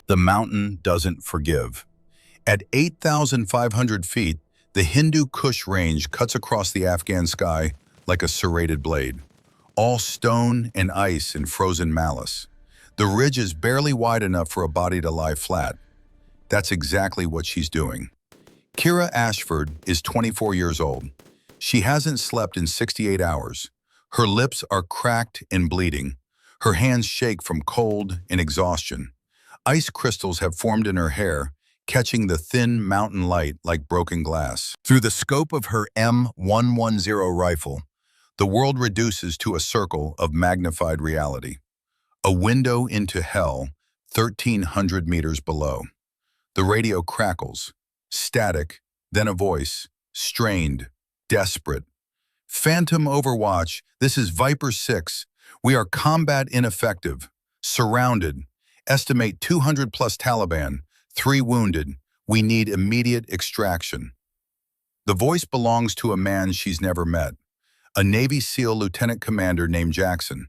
The mountain doesn't forgive. At 8,500 feet, the Hindu Kush range cuts across the Afghan sky like a serrated blade, all stone and ice and frozen malice. The ridge is barely wide enough for a body to lie flat. That's exactly what she's doing. Kira Ashford is 24 years old. She hasn't slept in 68 hours. Her lips are cracked and bleeding. Her hands shake from cold and exhaustion. Ice crystals have formed in her hair, catching the thin mountain light like broken glass. Through the scope of her M110 rifle, the world reduces to a circle of magnified reality. A window into hell, 1,300 meters below. The radio crackles, static, then a voice, strained, desperate. Phantom Overwatch, this is Viper 6. We are combat ineffective, surrounded. Estimate 200 plus Taliban, 3 wounded. We need immediate extraction. The voice belongs to a man she's never met, a Navy SEAL lieutenant commander named Jackson,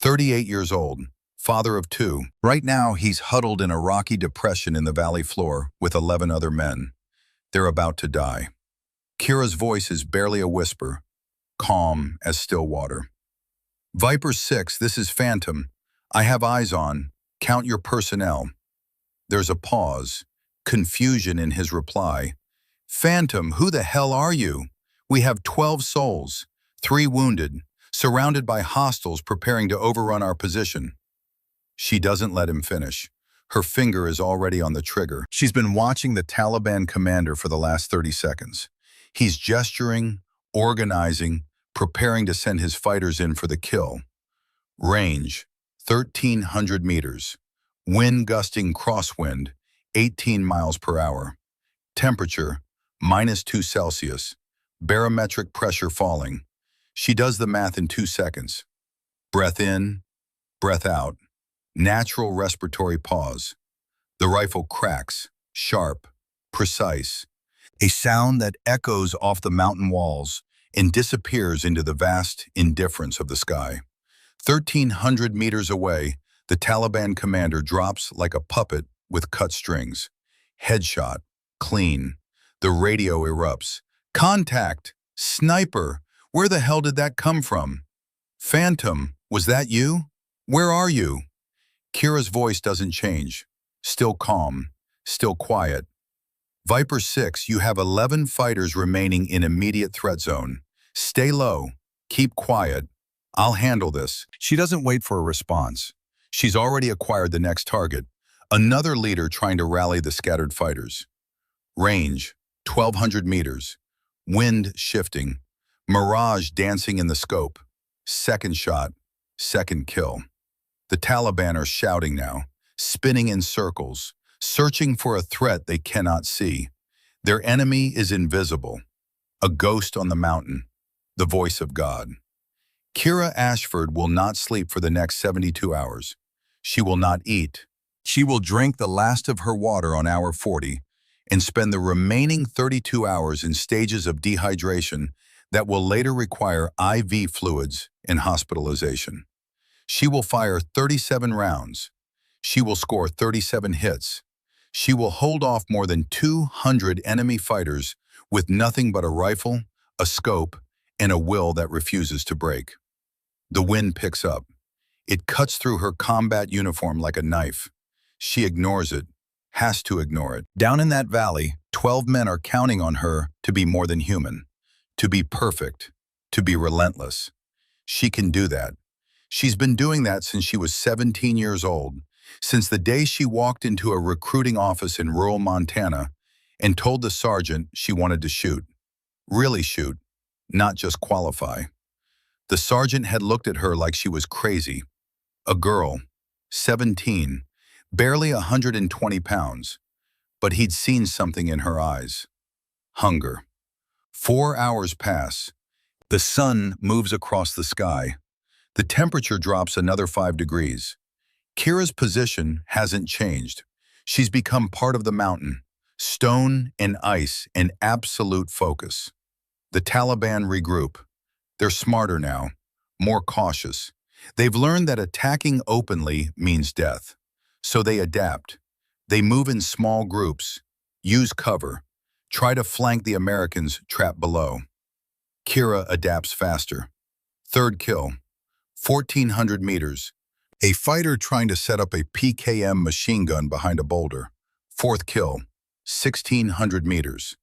38 years old, father of 2. Right now, he's huddled in a rocky depression in the valley floor with 11 other men. They're about to die. Kira's voice is barely a whisper, calm as still water. Viper 6, this is Phantom. I have eyes on. Count your personnel. There's a pause, confusion in his reply. Phantom, who the hell are you? We have 12 souls, 3 wounded, surrounded by hostiles preparing to overrun our position. She doesn't let him finish. Her finger is already on the trigger. She's been watching the Taliban commander for the last 30 seconds. He's gesturing, organizing, preparing to send his fighters in for the kill. Range, 1,300 meters. Wind gusting crosswind, 18 miles per hour. Temperature, -2 Celsius. Barometric pressure falling. She does the math in 2 seconds. Breath in, breath out. Natural respiratory pause. The rifle cracks, sharp, precise. A sound that echoes off the mountain walls and disappears into the vast indifference of the sky. 1,300 meters away, the Taliban commander drops like a puppet with cut strings. Headshot, clean. The radio erupts. Contact! Sniper! Where the hell did that come from? Phantom, was that you? Where are you? Kira's voice doesn't change. Still calm, still quiet. Viper 6, you have 11 fighters remaining in immediate threat zone. Stay low. Keep quiet. I'll handle this. She doesn't wait for a response. She's already acquired the next target, another leader trying to rally the scattered fighters. Range, 1,200 meters. Wind shifting. Mirage dancing in the scope. Second shot, second kill. The Taliban are shouting now, spinning in circles, searching for a threat they cannot see. Their enemy is invisible, a ghost on the mountain, the voice of God. Kira Ashford will not sleep for the next 72 hours. She will not eat. She will drink the last of her water on hour 40 and spend the remaining 32 hours in stages of dehydration that will later require IV fluids and hospitalization. She will fire 37 rounds. She will score 37 hits. She will hold off more than 200 enemy fighters with nothing but a rifle, a scope, and a will that refuses to break. The wind picks up. It cuts through her combat uniform like a knife. She ignores it, has to ignore it. Down in that valley, 12 men are counting on her to be more than human, to be perfect, to be relentless. She can do that. She's been doing that since she was 17 years old, since the day she walked into a recruiting office in rural Montana and told the sergeant she wanted to shoot. Really shoot, not just qualify. The sergeant had looked at her like she was crazy. A girl, 17, barely 120 pounds, but he'd seen something in her eyes. Hunger. 4 hours pass. The sun moves across the sky. The temperature drops another 5 degrees. Kira's position hasn't changed. She's become part of the mountain, stone and ice and absolute focus. The Taliban regroup. They're smarter now, more cautious. They've learned that attacking openly means death. So they adapt. They move in small groups, use cover, try to flank the Americans trapped below. Kira adapts faster. Third kill, 1,400 meters. A fighter trying to set up a PKM machine gun behind a boulder. Fourth kill, 1,600 meters.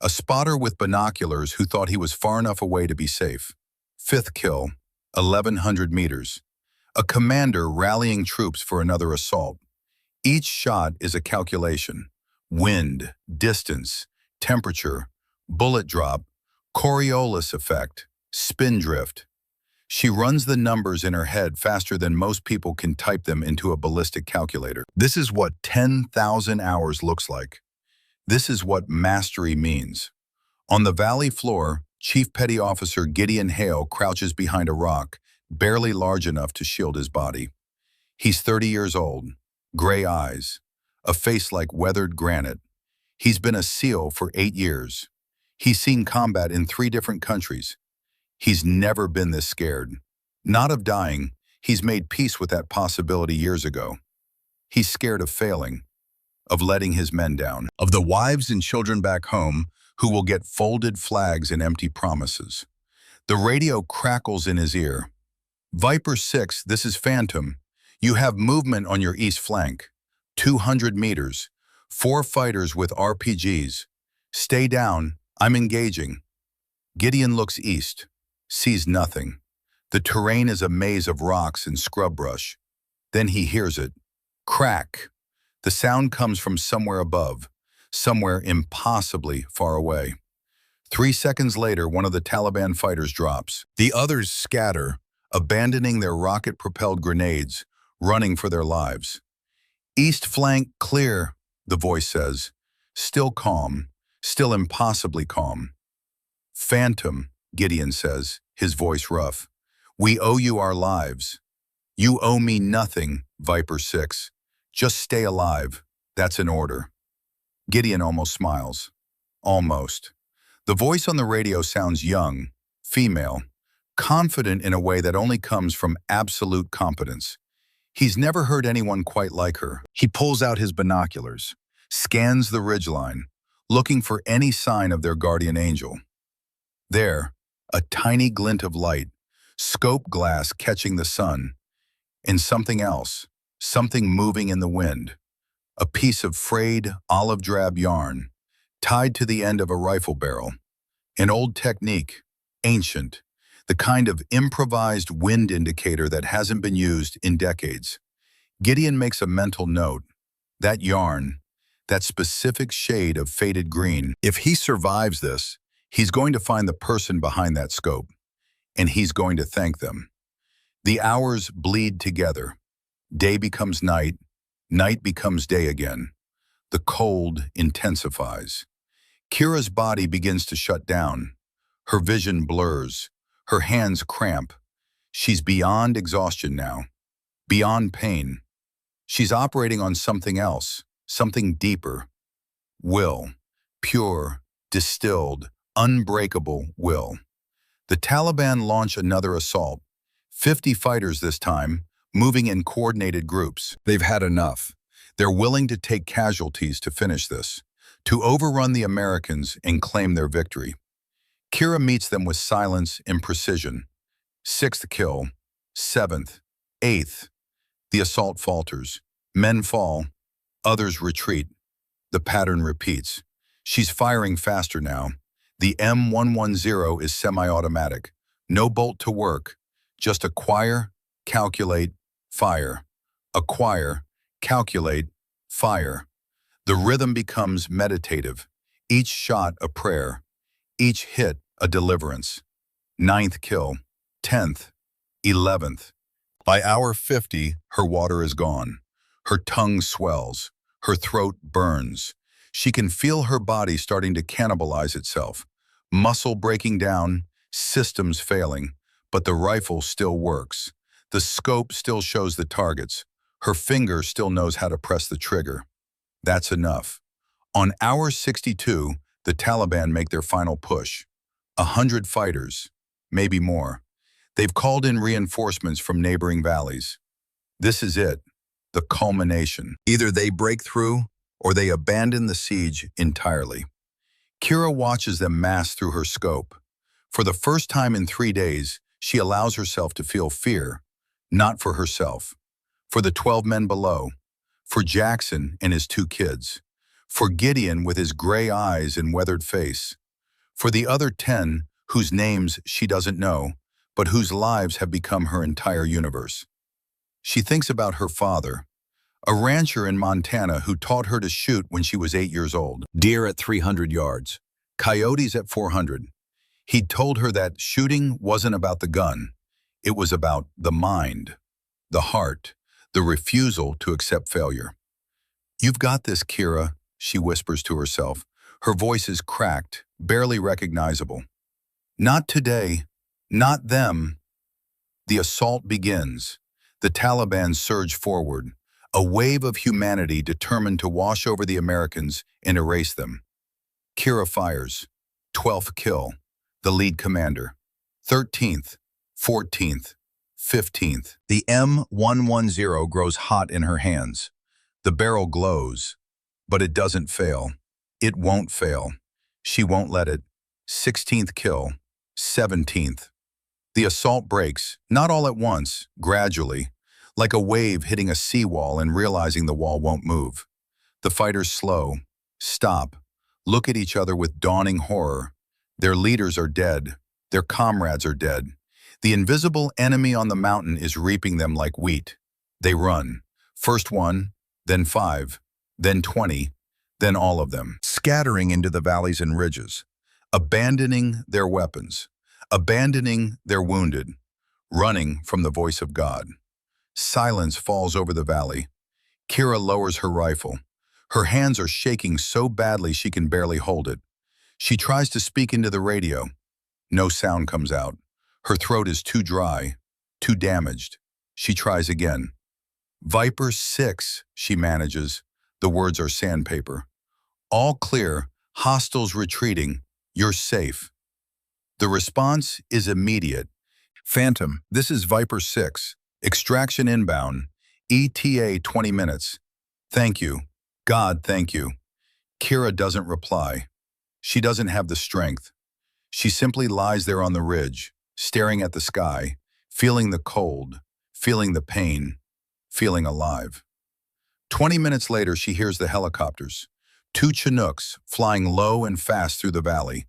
A spotter with binoculars who thought he was far enough away to be safe. Fifth kill, 1,100 meters. A commander rallying troops for another assault. Each shot is a calculation. Wind, distance, temperature, bullet drop, Coriolis effect, spin drift. She runs the numbers in her head faster than most people can type them into a ballistic calculator. This is what 10,000 hours looks like. This is what mastery means. On the valley floor, Chief Petty Officer Gideon Hale crouches behind a rock, barely large enough to shield his body. He's 30 years old, gray eyes, a face like weathered granite. He's been a SEAL for 8 years. He's seen combat in 3 different countries. He's never been this scared. Not of dying, he's made peace with that possibility years ago. He's scared of failing, of letting his men down, of the wives and children back home who will get folded flags and empty promises. The radio crackles in his ear. Viper 6, this is Phantom. You have movement on your east flank. 200 meters. 4 fighters with RPGs. Stay down, I'm engaging. Gideon looks east, sees nothing. The terrain is a maze of rocks and scrub brush. Then he hears it. Crack. The sound comes from somewhere above, somewhere impossibly far away. 3 seconds later, one of the Taliban fighters drops. The others scatter, abandoning their rocket-propelled grenades, running for their lives. East flank clear, the voice says. Still calm, still impossibly calm. Phantom, Gideon says, his voice rough. We owe you our lives. You owe me nothing, Viper 6. Just stay alive. That's an order. Gideon almost smiles. Almost. The voice on the radio sounds young, female, confident in a way that only comes from absolute competence. He's never heard anyone quite like her. He pulls out his binoculars, scans the ridgeline, looking for any sign of their guardian angel. There, a tiny glint of light, scope glass catching the sun, and something else, something moving in the wind. A piece of frayed, olive-drab yarn, tied to the end of a rifle barrel. An old technique, ancient, the kind of improvised wind indicator that hasn't been used in decades. Gideon makes a mental note. That yarn, that specific shade of faded green, if he survives this, he's going to find the person behind that scope, and he's going to thank them. The hours bleed together. Day becomes night, night becomes day again. The cold intensifies. Kira's body begins to shut down. Her vision blurs. Her hands cramp. She's beyond exhaustion now, beyond pain. She's operating on something else, something deeper. Will, pure, distilled, unbreakable will. The Taliban launch another assault. 50 fighters this time, moving in coordinated groups. They've had enough. They're willing to take casualties to finish this, to overrun the Americans and claim their victory. Kira meets them with silence and precision. 6th kill, 7th, 8th. The assault falters. Men fall, others retreat. The pattern repeats. She's firing faster now. The M110 is semi-automatic. No bolt to work. Just acquire, calculate, fire. Acquire, calculate, fire. The rhythm becomes meditative. Each shot a prayer. Each hit a deliverance. 9th kill, 10th, 11th. By hour 50, her water is gone. Her tongue swells. Her throat burns. She can feel her body starting to cannibalize itself. Muscle breaking down, systems failing, but the rifle still works. The scope still shows the targets. Her finger still knows how to press the trigger. That's enough. On hour 62, the Taliban make their final push. 100 fighters, maybe more. They've called in reinforcements from neighboring valleys. This is it. the culmination. Either they break through or they abandon the siege entirely. Kira watches them mass through her scope. For the first time in 3 days, she allows herself to feel fear, not for herself, for the 12 men below, for Jackson and his 2 kids, for Gideon with his gray eyes and weathered face, for the other 10 whose names she doesn't know, but whose lives have become her entire universe. She thinks about her father, a rancher in Montana who taught her to shoot when she was 8 years old. Deer at 300 yards, coyotes at 400. He'd told her that shooting wasn't about the gun. It was about the mind, the heart, the refusal to accept failure. "You've got this, Kira," she whispers to herself. Her voice is cracked, barely recognizable. "Not today. Not them." The assault begins. The Taliban surge forward, a wave of humanity determined to wash over the Americans and erase them. Kira fires. 12th kill. The lead commander. 13th, 14th, 15th. The M110 grows hot in her hands. The barrel glows, but it doesn't fail. It won't fail. She won't let it. 16th kill. 17th. The assault breaks, not all at once, gradually, like a wave hitting a seawall and realizing the wall won't move. The fighters slow, stop, look at each other with dawning horror. Their leaders are dead. Their comrades are dead. The invisible enemy on the mountain is reaping them like wheat. They run. First 1, then 5, then 20, then all of them, scattering into the valleys and ridges, abandoning their weapons, abandoning their wounded, running from the voice of God. Silence falls over the valley. Kira lowers her rifle. Her hands are shaking so badly she can barely hold it. She tries to speak into the radio. No sound comes out. Her throat is too dry, too damaged. She tries again. "Viper 6, she manages. The words are sandpaper. "All clear. Hostiles retreating. You're safe." The response is immediate. "Phantom, this is Viper 6. Extraction inbound. ETA 20 minutes. Thank you. God, thank you." Kira doesn't reply. She doesn't have the strength. She simply lies there on the ridge, staring at the sky, feeling the cold, feeling the pain, feeling alive. 20 minutes later, she hears the helicopters. 2 Chinooks flying low and fast through the valley.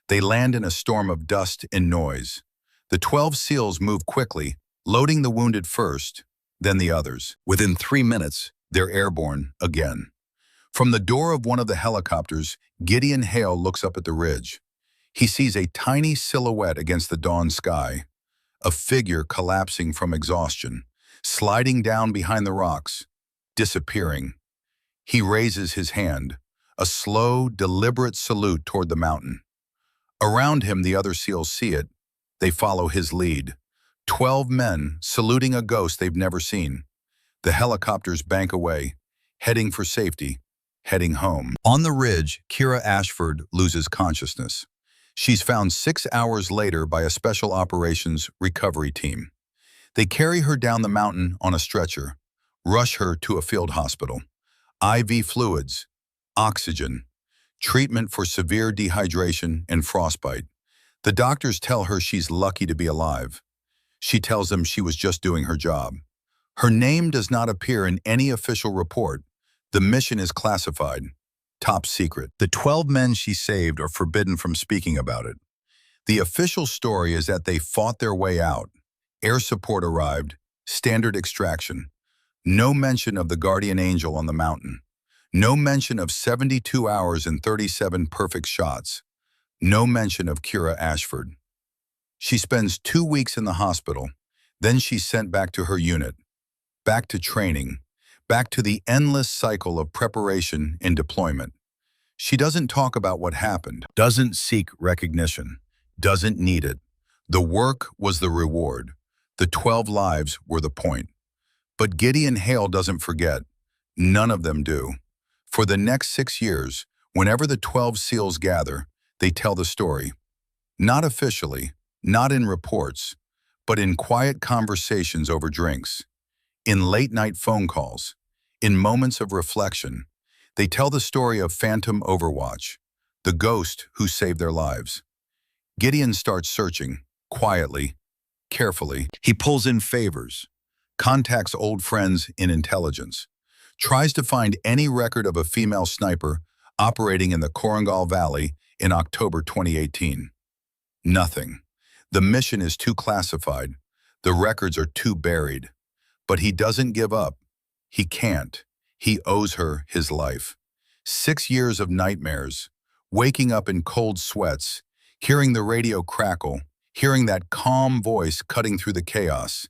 They land in a storm of dust and noise. The 12 SEALs move quickly, loading the wounded first, then the others. Within 3 minutes, they're airborne again. From the door of one of the helicopters, Gideon Hale looks up at the ridge. He sees a tiny silhouette against the dawn sky, a figure collapsing from exhaustion, sliding down behind the rocks, disappearing. He raises his hand, a slow, deliberate salute toward the mountain. Around him, the other SEALs see it. They follow his lead. 12 men saluting a ghost they've never seen. The helicopters bank away, heading for safety, heading home. On the ridge, Kira Ashford loses consciousness. She's found 6 hours later by a special operations recovery team. They carry her down the mountain on a stretcher, rush her to a field hospital. IV fluids, oxygen, treatment for severe dehydration and frostbite. The doctors tell her she's lucky to be alive. She tells them she was just doing her job. Her name does not appear in any official report. The mission is classified, top secret. The 12 men she saved are forbidden from speaking about it. The official story is that they fought their way out. Air support arrived, standard extraction. No mention of the guardian angel on the mountain. No mention of 72 hours and 37 perfect shots. No mention of Kira Ashford. She spends 2 weeks in the hospital. Then she's sent back to her unit, back to training, back to the endless cycle of preparation and deployment. She doesn't talk about what happened, doesn't seek recognition, doesn't need it. The work was the reward. The 12 lives were the point. But Gideon Hale doesn't forget. None of them do. For the next 6 years, whenever the 12 SEALs gather, they tell the story. Not officially, not in reports, but in quiet conversations over drinks. In late-night phone calls, in moments of reflection, they tell the story of Phantom Overwatch, the ghost who saved their lives. Gideon starts searching, quietly, carefully. He pulls in favors, contacts old friends in intelligence, tries to find any record of a female sniper operating in the Korangal Valley in October 2018. Nothing. The mission is too classified. The records are too buried. But he doesn't give up. He can't. He owes her his life. 6 years of nightmares, waking up in cold sweats, hearing the radio crackle, hearing that calm voice cutting through the chaos.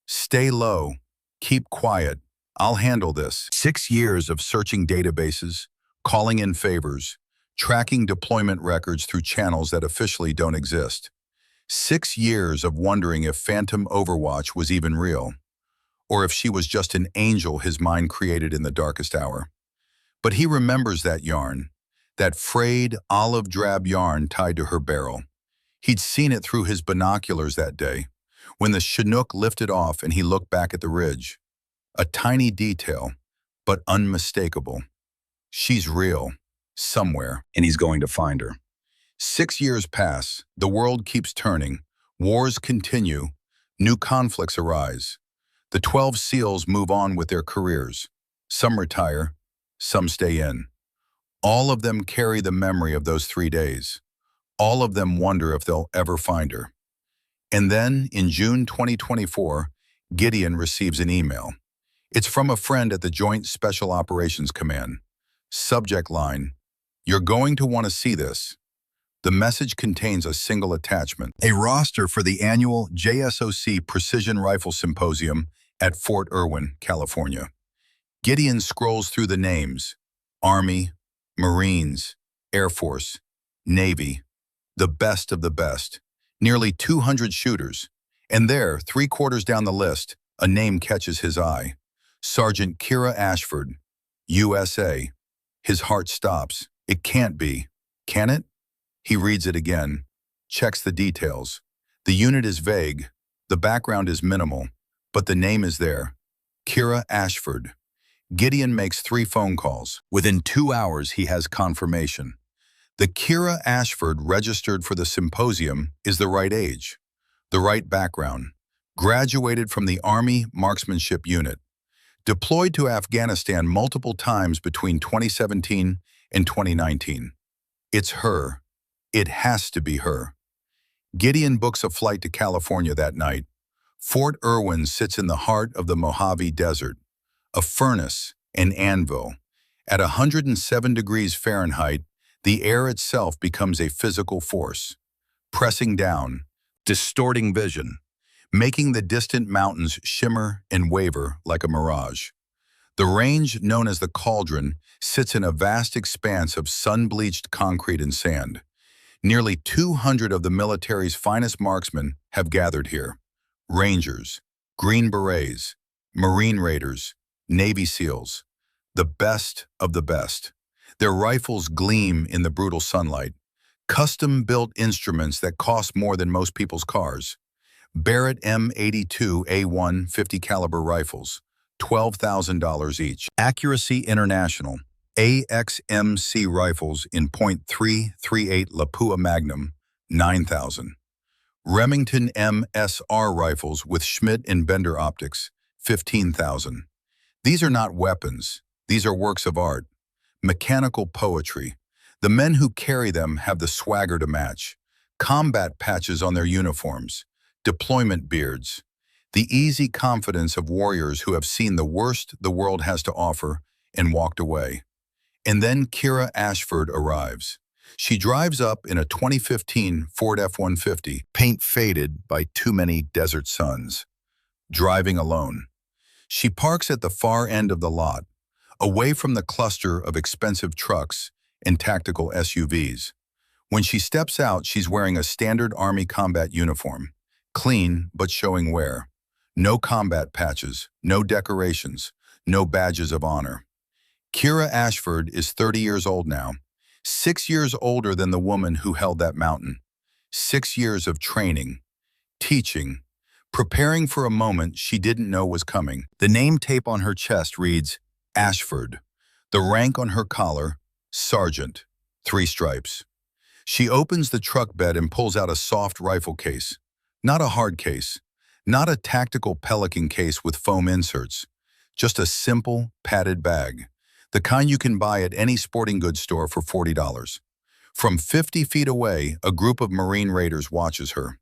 Stay low. Keep quiet. I'll handle this. 6 years of searching databases, calling in favors, tracking deployment records through channels that officially don't exist. 6 years of wondering if Phantom Overwatch was even real, or if she was just an angel his mind created in the darkest hour. But he remembers that yarn, that frayed olive drab yarn tied to her barrel. He'd seen it through his binoculars that day, when the Chinook lifted off and he looked back at the ridge. A tiny detail, but unmistakable. She's real, somewhere, and he's going to find her. 6 years pass, the world keeps turning, wars continue, new conflicts arise. The 12 SEALs move on with their careers. Some retire, some stay in. All of them carry the memory of those 3 days. All of them wonder if they'll ever find her. And then, in June 2024, Gideon receives an email. It's from a friend at the Joint Special Operations Command. Subject line, "You're going to want to see this." The message contains a single attachment, a roster for the annual JSOC Precision Rifle Symposium at Fort Irwin, California. Gideon scrolls through the names: Army, Marines, Air Force, Navy, the best of the best, nearly 200 shooters. And there, 3/4 down the list, a name catches his eye. Sergeant Kira Ashford, USA. His heart stops. It can't be. Can it? He reads it again, checks the details. The unit is vague, the background is minimal, but the name is there. Kira Ashford. Gideon makes 3 phone calls. Within 2 hours, he has confirmation. The Kira Ashford registered for the symposium is the right age, the right background, graduated from the Army Marksmanship Unit, deployed to Afghanistan multiple times between 2017 and 2019. It's her. It has to be her. Gideon books a flight to California that night. Fort Irwin sits in the heart of the Mojave Desert, a furnace, an anvil. At 107 degrees Fahrenheit, the air itself becomes a physical force, pressing down, distorting vision, making the distant mountains shimmer and waver like a mirage. The range, known as the Cauldron, sits in a vast expanse of sun-bleached concrete and sand. Nearly 200 of the military's finest marksmen have gathered here. Rangers, Green Berets, Marine Raiders, Navy SEALs, the best of the best. Their rifles gleam in the brutal sunlight, custom-built instruments that cost more than most people's cars. Barrett M82A1 50 caliber rifles, $12,000 each. Accuracy International AXMC rifles in .338 Lapua Magnum, $9,000. Remington MSR rifles with Schmidt and Bender optics, $15,000. These are not weapons. These are works of art. Mechanical poetry. The men who carry them have the swagger to match. Combat patches on their uniforms. Deployment beards. The easy confidence of warriors who have seen the worst the world has to offer and walked away. And then Kira Ashford arrives. She drives up in a 2015 Ford F-150, paint faded by too many desert suns. Driving alone. She parks at the far end of the lot, away from the cluster of expensive trucks and tactical SUVs. When she steps out, she's wearing a standard Army combat uniform, clean but showing wear. No combat patches, no decorations, no badges of honor. Kira Ashford is 30 years old now, 6 years older than the woman who held that mountain. 6 years of training, teaching, preparing for a moment she didn't know was coming. The name tape on her chest reads, Ashford. The rank on her collar, Sergeant. 3 stripes. She opens the truck bed and pulls out a soft rifle case. Not a hard case. Not a tactical Pelican case with foam inserts. Just a simple, padded bag. The kind you can buy at any sporting goods store for $40. From 50 feet away, a group of Marine Raiders watches her.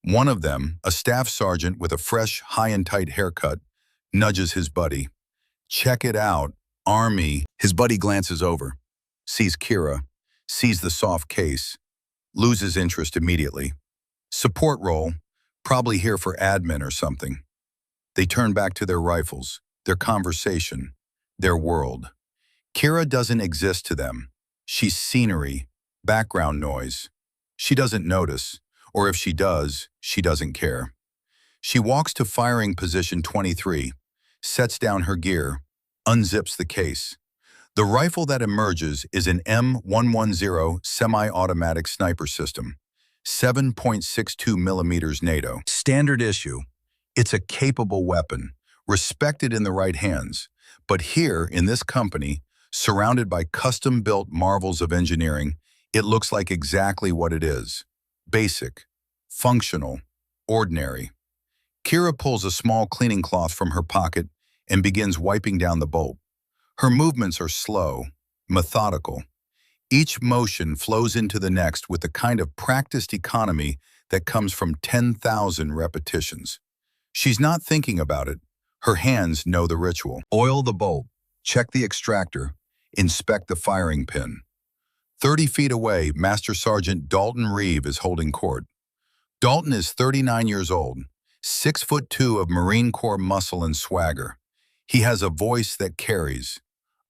One of them, a staff sergeant with a fresh, high and tight haircut, nudges his buddy. Check it out, Army. His buddy glances over, sees Kira, sees the soft case, loses interest immediately. Support role, probably here for admin or something. They turn back to their rifles, their conversation, their world. Kira doesn't exist to them. She's scenery, background noise. She doesn't notice, or if she does, she doesn't care. She walks to firing position 23, sets down her gear, unzips the case. The rifle that emerges is an M110 semi-automatic sniper system, 7.62 millimeters NATO. Standard issue. It's a capable weapon, respected in the right hands. But here, in this company, surrounded by custom-built marvels of engineering, it looks like exactly what it is. Basic, functional, ordinary. Kira pulls a small cleaning cloth from her pocket and begins wiping down the bolt. Her movements are slow, methodical. Each motion flows into the next with the kind of practiced economy that comes from 10,000 repetitions. She's not thinking about it. Her hands know the ritual. Oil the bolt, check the extractor, inspect the firing pin. 30 feet away, Master Sergeant Dalton Reeve is holding court. Dalton is 39 years old, 6'2" of Marine Corps muscle and swagger. He has a voice that carries,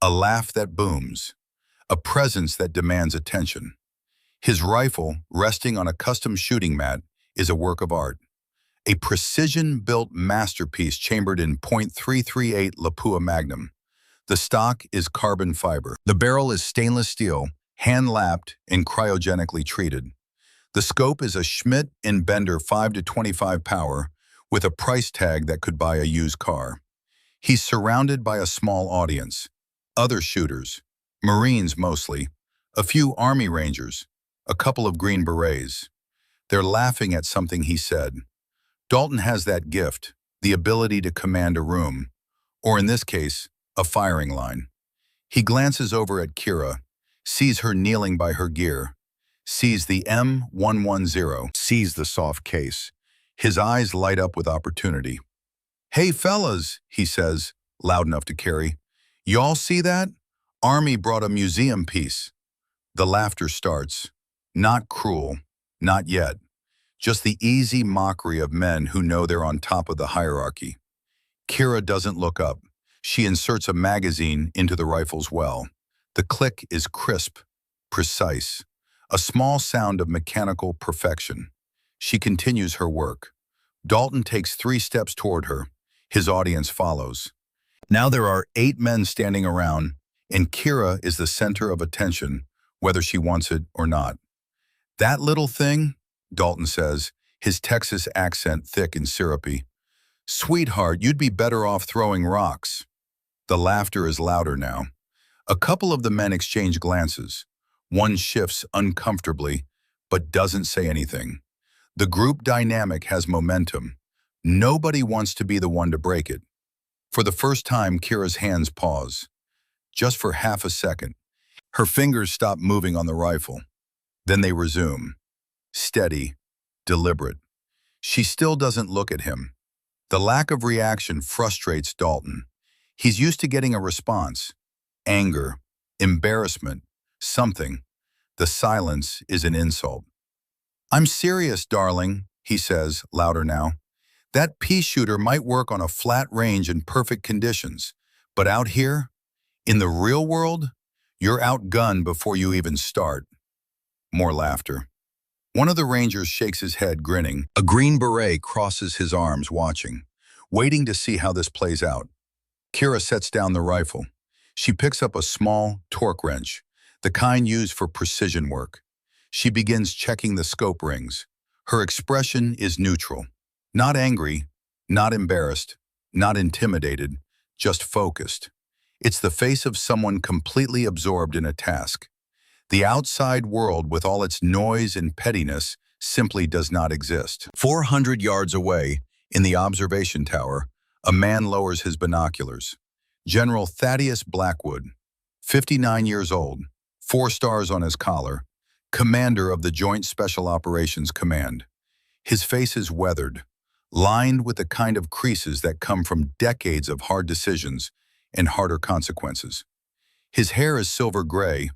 a laugh that booms, a presence that demands attention. His rifle, resting on a custom shooting mat, is a work of art. A precision-built masterpiece chambered in .338 Lapua Magnum. The stock is carbon fiber. The barrel is stainless steel, hand-lapped and cryogenically treated. The scope is a Schmidt and Bender 5-25 power with a price tag that could buy a used car. He's surrounded by a small audience. Other shooters, Marines mostly, a few Army Rangers, a couple of Green Berets. They're laughing at something he said. Dalton has that gift, the ability to command a room, or in this case, a firing line. He glances over at Kira, sees her kneeling by her gear, sees the M110, sees the soft case. His eyes light up with opportunity. "Hey fellas," he says, loud enough to carry. "Y'all see that? Army brought a museum piece." The laughter starts. Not cruel, not yet. Just the easy mockery of men who know they're on top of the hierarchy. Kira doesn't look up. She inserts a magazine into the rifle's well. The click is crisp, precise, a small sound of mechanical perfection. She continues her work. Dalton takes 3 steps toward her. His audience follows. Now there are 8 men standing around, and Kira is the center of attention, whether she wants it or not. "That little thing," Dalton says, his Texas accent thick and syrupy. "Sweetheart, you'd be better off throwing rocks." The laughter is louder now. A couple of the men exchange glances. One shifts uncomfortably, but doesn't say anything. The group dynamic has momentum. Nobody wants to be the one to break it. For the first time, Kira's hands pause. Just for half a second. Her fingers stop moving on the rifle. Then they resume. Steady, deliberate. She still doesn't look at him. The lack of reaction frustrates Dalton. He's used to getting a response. Anger, embarrassment, something. The silence is an insult. "I'm serious, darling," he says, louder now. "That pea shooter might work on a flat range in perfect conditions, but out here, in the real world, you're outgunned before you even start." More laughter. One of the Rangers shakes his head, grinning. A Green Beret crosses his arms, watching, waiting to see how this plays out. Kira sets down the rifle. She picks up a small torque wrench, the kind used for precision work. She begins checking the scope rings. Her expression is neutral. Not angry, not embarrassed, not intimidated, just focused. It's the face of someone completely absorbed in a task. The outside world, with all its noise and pettiness, simply does not exist. 400 yards away, in the observation tower, a man lowers his binoculars. General Thaddeus Blackwood, 59 years old, 4 stars on his collar, commander of the Joint Special Operations Command. His face is weathered, lined with the kind of creases that come from decades of hard decisions and harder consequences. His hair is silver gray,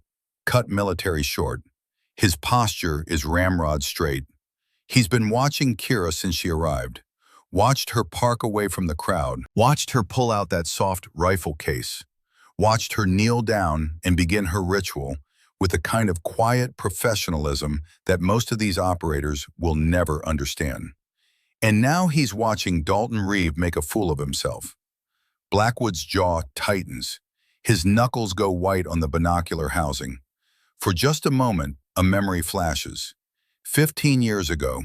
cut military short. His posture is ramrod straight. He's been watching Kira since she arrived, watched her park away from the crowd, watched her pull out that soft rifle case, watched her kneel down and begin her ritual with a kind of quiet professionalism that most of these operators will never understand. And now he's watching Dalton Reeve make a fool of himself. Blackwood's jaw tightens. His knuckles go white on the binocular housing. For just a moment, a memory flashes. 15 years ago,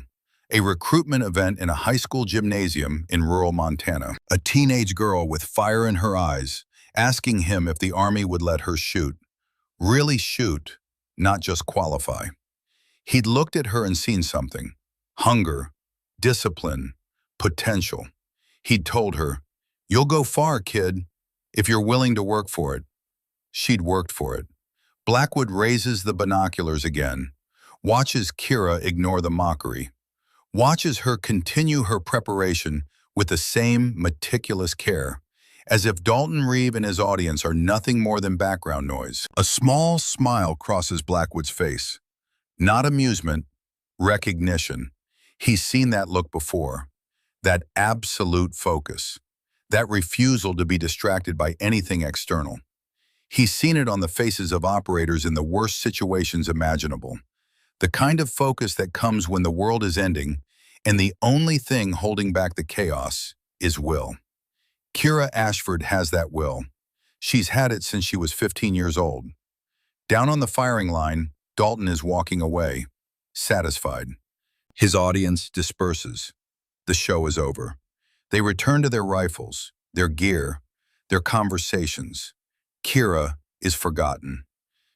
a recruitment event in a high school gymnasium in rural Montana. A teenage girl with fire in her eyes, asking him if the Army would let her shoot. Really shoot, not just qualify. He'd looked at her and seen something. Hunger, discipline, potential. He'd told her, "You'll go far, kid, if you're willing to work for it." She'd worked for it. Blackwood raises the binoculars again, watches Kira ignore the mockery, watches her continue her preparation with the same meticulous care, as if Dalton Reeve and his audience are nothing more than background noise. A small smile crosses Blackwood's face. Not amusement, recognition. He's seen that look before. That absolute focus. That refusal to be distracted by anything external. He's seen it on the faces of operators in the worst situations imaginable. The kind of focus that comes when the world is ending, and the only thing holding back the chaos is will. Kira Ashford has that will. She's had it since she was 15 years old. Down on the firing line, Dalton is walking away, satisfied. His audience disperses. The show is over. They return to their rifles, their gear, their conversations. Kira is forgotten.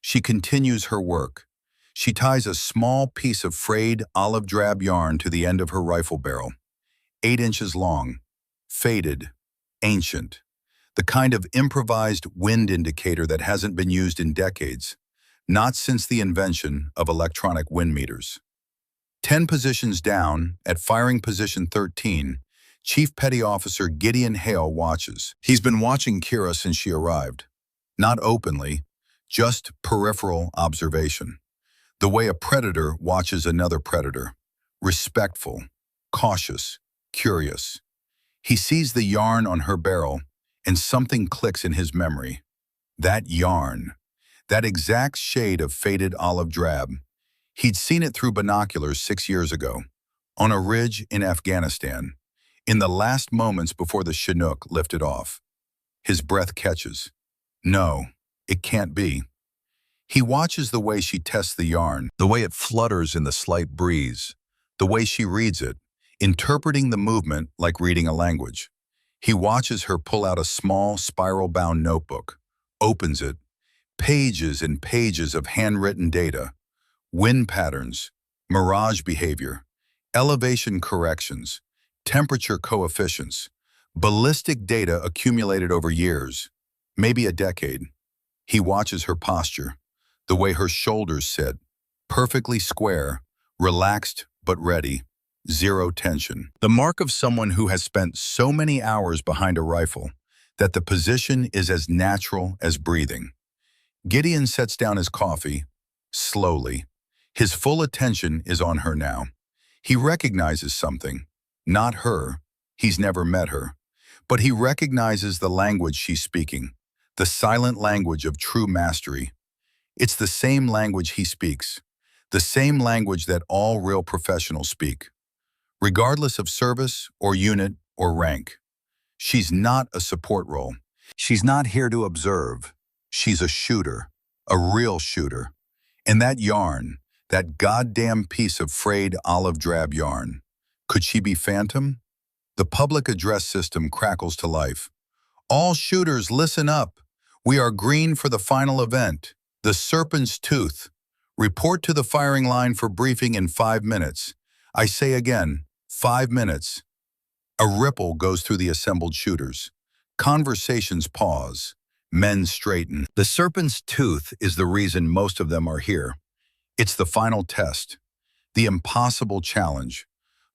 She continues her work. She ties a small piece of frayed olive drab yarn to the end of her rifle barrel. 8 inches long, faded, ancient. The kind of improvised wind indicator that hasn't been used in decades, not since the invention of electronic wind meters. 10 positions down, at firing position 13, Chief Petty Officer Gideon Hale watches. He's been watching Kira since she arrived. Not openly, just peripheral observation. The way a predator watches another predator. Respectful, cautious, curious. He sees the yarn on her barrel, and something clicks in his memory. That yarn, that exact shade of faded olive drab. He'd seen it through binoculars 6 years ago, on a ridge in Afghanistan, in the last moments before the Chinook lifted off. His breath catches. No, it can't be. He watches the way she tests the yarn, the way it flutters in the slight breeze, the way she reads it, interpreting the movement like reading a language. He watches her pull out a small spiral-bound notebook, opens it, pages and pages of handwritten data, wind patterns, mirage behavior, elevation corrections, temperature coefficients, ballistic data accumulated over years, maybe a decade. He watches her posture, the way her shoulders sit, perfectly square, relaxed but ready, zero tension. The mark of someone who has spent so many hours behind a rifle that the position is as natural as breathing. Gideon sets down his coffee, slowly. His full attention is on her now. He recognizes something. Not her. He's never met her. But he recognizes the language she's speaking, the silent language of true mastery. It's the same language he speaks, the same language that all real professionals speak, regardless of service or unit or rank. She's not a support role. She's not here to observe. She's a shooter, a real shooter. And that yarn, that goddamn piece of frayed olive drab yarn, could she be phantom? The public address system crackles to life. All shooters, listen up. We are green for the final event. The Serpent's Tooth. Report to the firing line for briefing in 5 minutes. I say again, 5 minutes. A ripple goes through the assembled shooters. Conversations pause. Men straighten. The Serpent's Tooth is the reason most of them are here. It's the final test. The impossible challenge.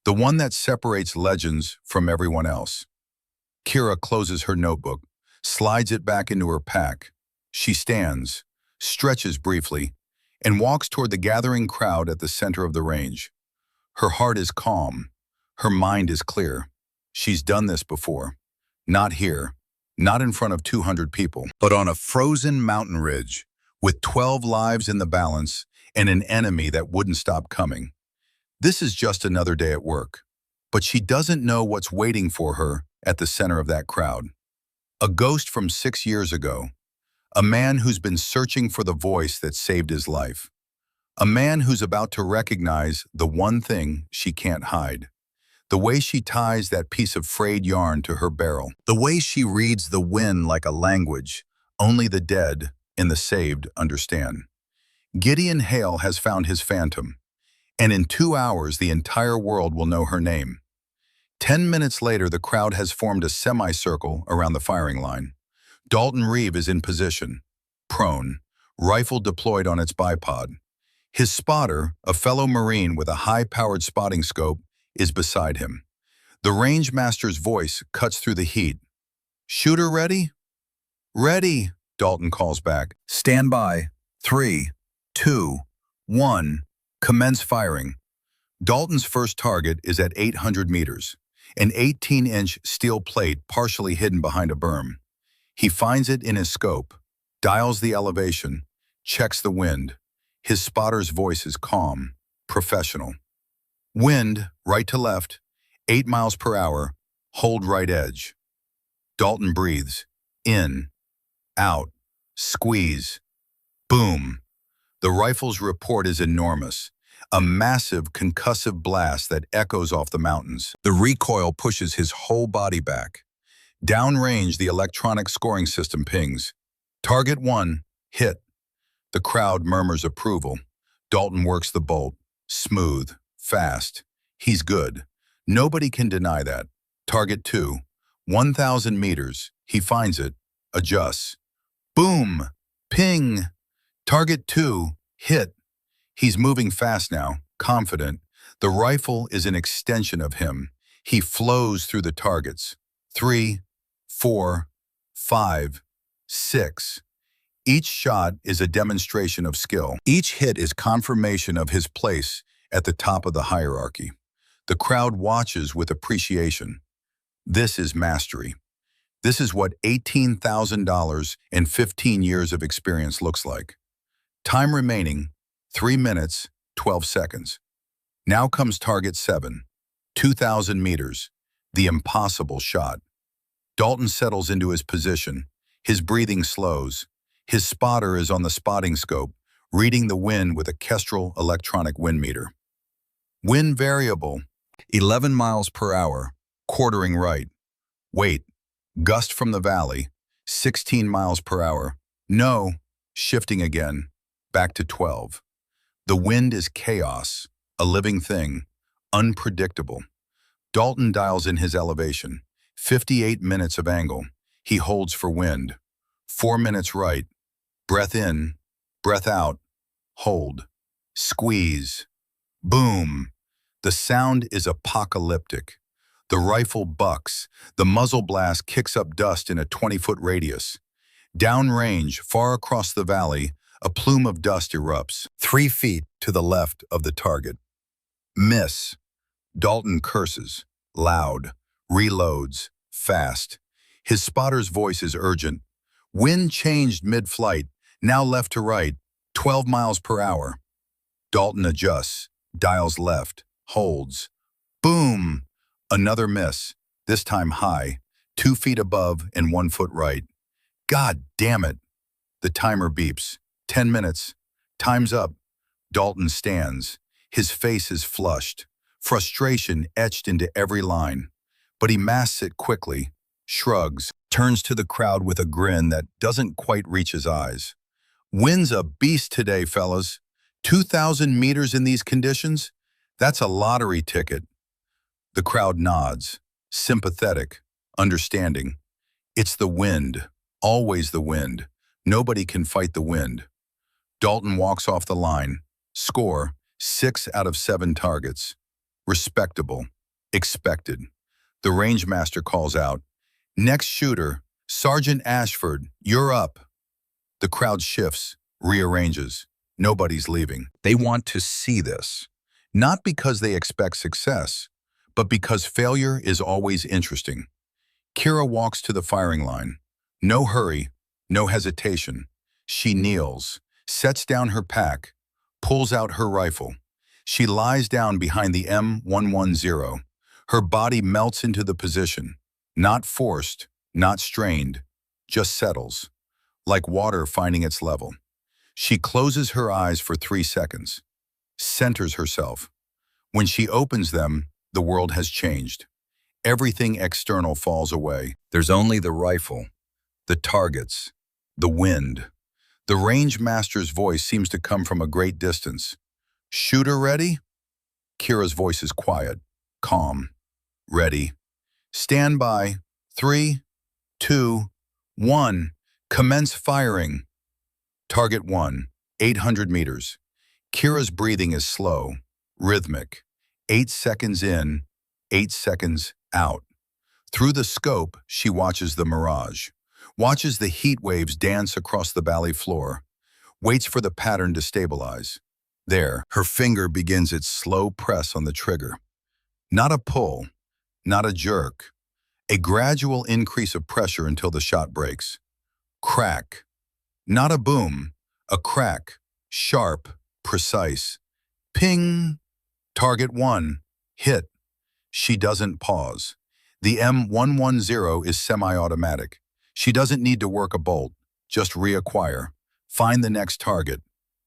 The one that separates legends from everyone else. Kira closes her notebook, slides it back into her pack. She stands, stretches briefly, and walks toward the gathering crowd at the center of the range. Her heart is calm. Her mind is clear. She's done this before. Not here, not in front of 200 people, but on a frozen mountain ridge, with 12 lives in the balance and an enemy that wouldn't stop coming. This is just another day at work, but she doesn't know what's waiting for her at the center of that crowd. A ghost from 6 years ago, a man who's been searching for the voice that saved his life, a man who's about to recognize the one thing she can't hide, the way she ties that piece of frayed yarn to her barrel, the way she reads the wind like a language only the dead and the saved understand. Gideon Hale has found his phantom, and in 2 hours the entire world will know her name. 10 minutes later, the crowd has formed a semicircle around the firing line. Dalton Reeve is in position, prone, rifle deployed on its bipod. His spotter, a fellow Marine with a high-powered spotting scope, is beside him. The range master's voice cuts through the heat. "Shooter ready?" "Ready," Dalton calls back. "Stand by. 3, 2, 1. Commence firing." Dalton's first target is at 800 meters, an 18-inch steel plate partially hidden behind a berm. He finds it in his scope, dials the elevation, checks the wind. His spotter's voice is calm, professional. "Wind, right to left, 8 miles per hour, hold right edge." Dalton breathes. In, out, squeeze. Boom. The rifle's report is enormous, a massive concussive blast that echoes off the mountains. The recoil pushes his whole body back. Downrange, the electronic scoring system pings. "Target 1, hit." The crowd murmurs approval. Dalton works the bolt. Smooth, fast. He's good. Nobody can deny that. "Target 2, 1,000 meters. He finds it, adjusts. Boom! Ping! "Target 2, hit." He's moving fast now, confident. The rifle is an extension of him. He flows through the targets. 3, 4, 5, 6. Each shot is a demonstration of skill. Each hit is confirmation of his place at the top of the hierarchy. The crowd watches with appreciation. This is mastery. This is what $18,000 and 15 years of experience looks like. Time remaining, 3 minutes, 12 seconds. Now comes target 7, 2,000 meters, the impossible shot. Dalton settles into his position. His breathing slows. His spotter is on the spotting scope, reading the wind with a Kestrel electronic wind meter. Wind variable, 11 miles per hour, quartering right. Wait, gust from the valley, 16 miles per hour. No, shifting again, back to 12. The wind is chaos, a living thing, unpredictable. Dalton dials in his elevation, 58 minutes of angle. He holds for wind. 4 minutes right. Breath in, breath out, hold, squeeze. Boom! The sound is apocalyptic. The rifle bucks. The muzzle blast kicks up dust in a 20-foot radius. Downrange, far across the valley, a plume of dust erupts, 3 feet to the left of the target. Miss. Dalton curses, loud, reloads, fast. His spotter's voice is urgent. Wind changed mid-flight, now left to right, 12 miles per hour. Dalton adjusts, dials left, holds. Boom! Another miss, this time high, 2 feet above and 1 foot right. God damn it! The timer beeps. 10 minutes. Time's up. Dalton stands. His face is flushed, frustration etched into every line. But he masks it quickly, shrugs, turns to the crowd with a grin that doesn't quite reach his eyes. Wind's a beast today, fellas. 2,000 meters in these conditions? That's a lottery ticket. The crowd nods, sympathetic, understanding. It's the wind, always the wind. Nobody can fight the wind. Dalton walks off the line. Score, 6 out of 7 targets. Respectable. Expected. The rangemaster calls out, "Next shooter, Sergeant Ashford, you're up." The crowd shifts, rearranges. Nobody's leaving. They want to see this. Not because they expect success, but because failure is always interesting. Kira walks to the firing line. No hurry, no hesitation. She kneels, sets down her pack, pulls out her rifle. She lies down behind the M110. Her body melts into the position. Not forced, not strained, just settles. Like water finding its level. She closes her eyes for 3 seconds. Centers herself. When she opens them, the world has changed. Everything external falls away. There's only the rifle, the targets, the wind. The range master's voice seems to come from a great distance. "Shooter ready?" Kira's voice is quiet, calm. "Ready. Stand by. 3, 2, 1. Commence firing." Target 1, 800 meters. Kira's breathing is slow, rhythmic. 8 seconds in, 8 seconds out. Through the scope, she watches the mirage, watches the heat waves dance across the valley floor, waits for the pattern to stabilize. There, her finger begins its slow press on the trigger. Not a pull, not a jerk, a gradual increase of pressure until the shot breaks. Crack. Not a boom, a crack, sharp, precise. Ping. Target 1. Hit. She doesn't pause. The M110 is semi-automatic. She doesn't need to work a bolt, just reacquire. Find the next target.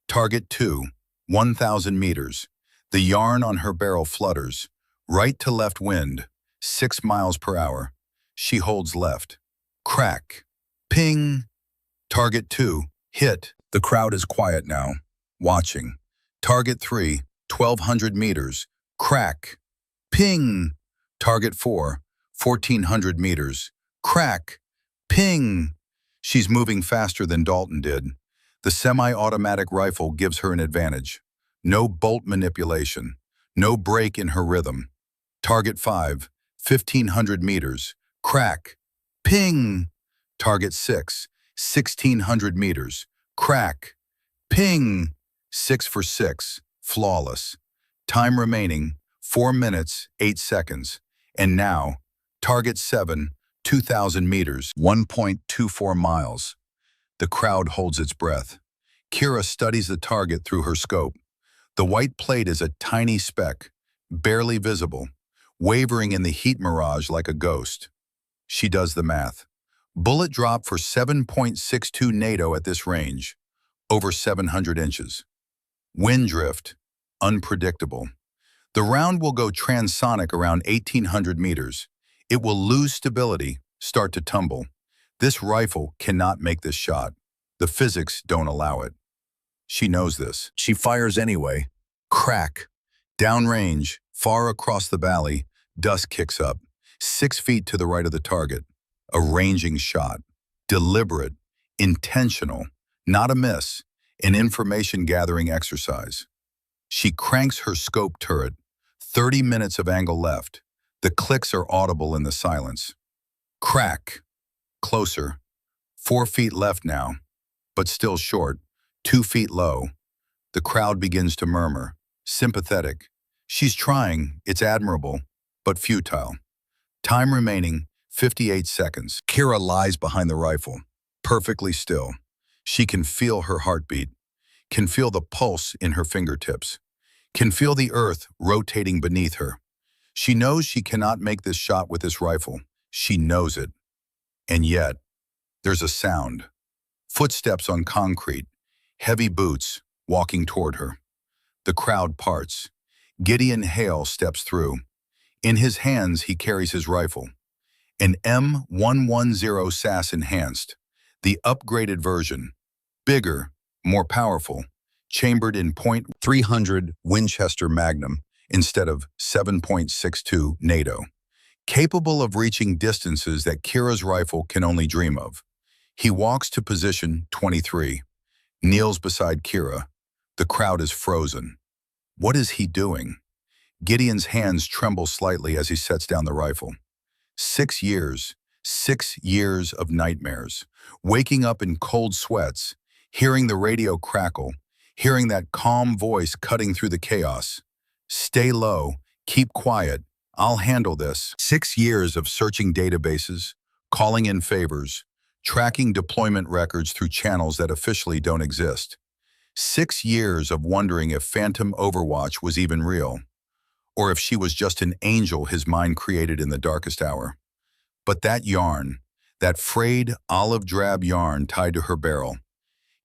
Target 2, 1,000 meters. The yarn on her barrel flutters. Right to left wind, 6 miles per hour. She holds left. Crack. Ping. Target 2, hit. The crowd is quiet now, watching. Target 3, 1,200 meters. Crack. Ping. Target 4, 1,400 meters. Crack. Ping. She's moving faster than Dalton did. The semi-automatic rifle gives her an advantage. No bolt manipulation. No break in her rhythm. Target 5, 1,500 meters. Crack. Ping. Target 6, 1,600 meters. Crack. Ping. 6 for 6. Flawless. Time remaining, 4 minutes, 8 seconds. And now, target 7, 2,000 meters, 1.24 miles. The crowd holds its breath. Kira studies the target through her scope. The white plate is a tiny speck, barely visible, wavering in the heat mirage like a ghost. She does the math. Bullet drop for 7.62 NATO at this range, over 700 inches. Wind drift, unpredictable. The round will go transonic around 1,800 meters. It will lose stability, start to tumble. This rifle cannot make this shot. The physics don't allow it. She knows this. She fires anyway. Crack. Downrange, far across the valley, dust kicks up, 6 feet to the right of the target. A ranging shot. Deliberate, intentional, not a miss, an information-gathering exercise. She cranks her scope turret. 30 minutes of angle left. The clicks are audible in the silence. Crack. Closer. 4 feet left now, but still short. 2 feet low. The crowd begins to murmur. Sympathetic. She's trying, it's admirable, but futile. Time remaining, 58 seconds. Kira lies behind the rifle, perfectly still. She can feel her heartbeat, can feel the pulse in her fingertips, can feel the earth rotating beneath her. She knows she cannot make this shot with this rifle. She knows it. And yet, there's a sound. Footsteps on concrete, heavy boots walking toward her. The crowd parts. Gideon Hale steps through. In his hands, he carries his rifle, an M110 SAS Enhanced, the upgraded version, bigger, more powerful, chambered in .300 Winchester Magnum instead of 7.62 NATO, capable of reaching distances that Kira's rifle can only dream of. He walks to position 23, kneels beside Kira. The crowd is frozen. What is he doing? Gideon's hands tremble slightly as he sets down the rifle. 6 years, 6 years of nightmares, waking up in cold sweats, hearing the radio crackle, hearing that calm voice cutting through the chaos. Stay low, keep quiet, I'll handle this. 6 years of searching databases, calling in favors, tracking deployment records through channels that officially don't exist. 6 years of wondering if Phantom Overwatch was even real, or if she was just an angel his mind created in the darkest hour. But that yarn, that frayed olive drab yarn tied to her barrel,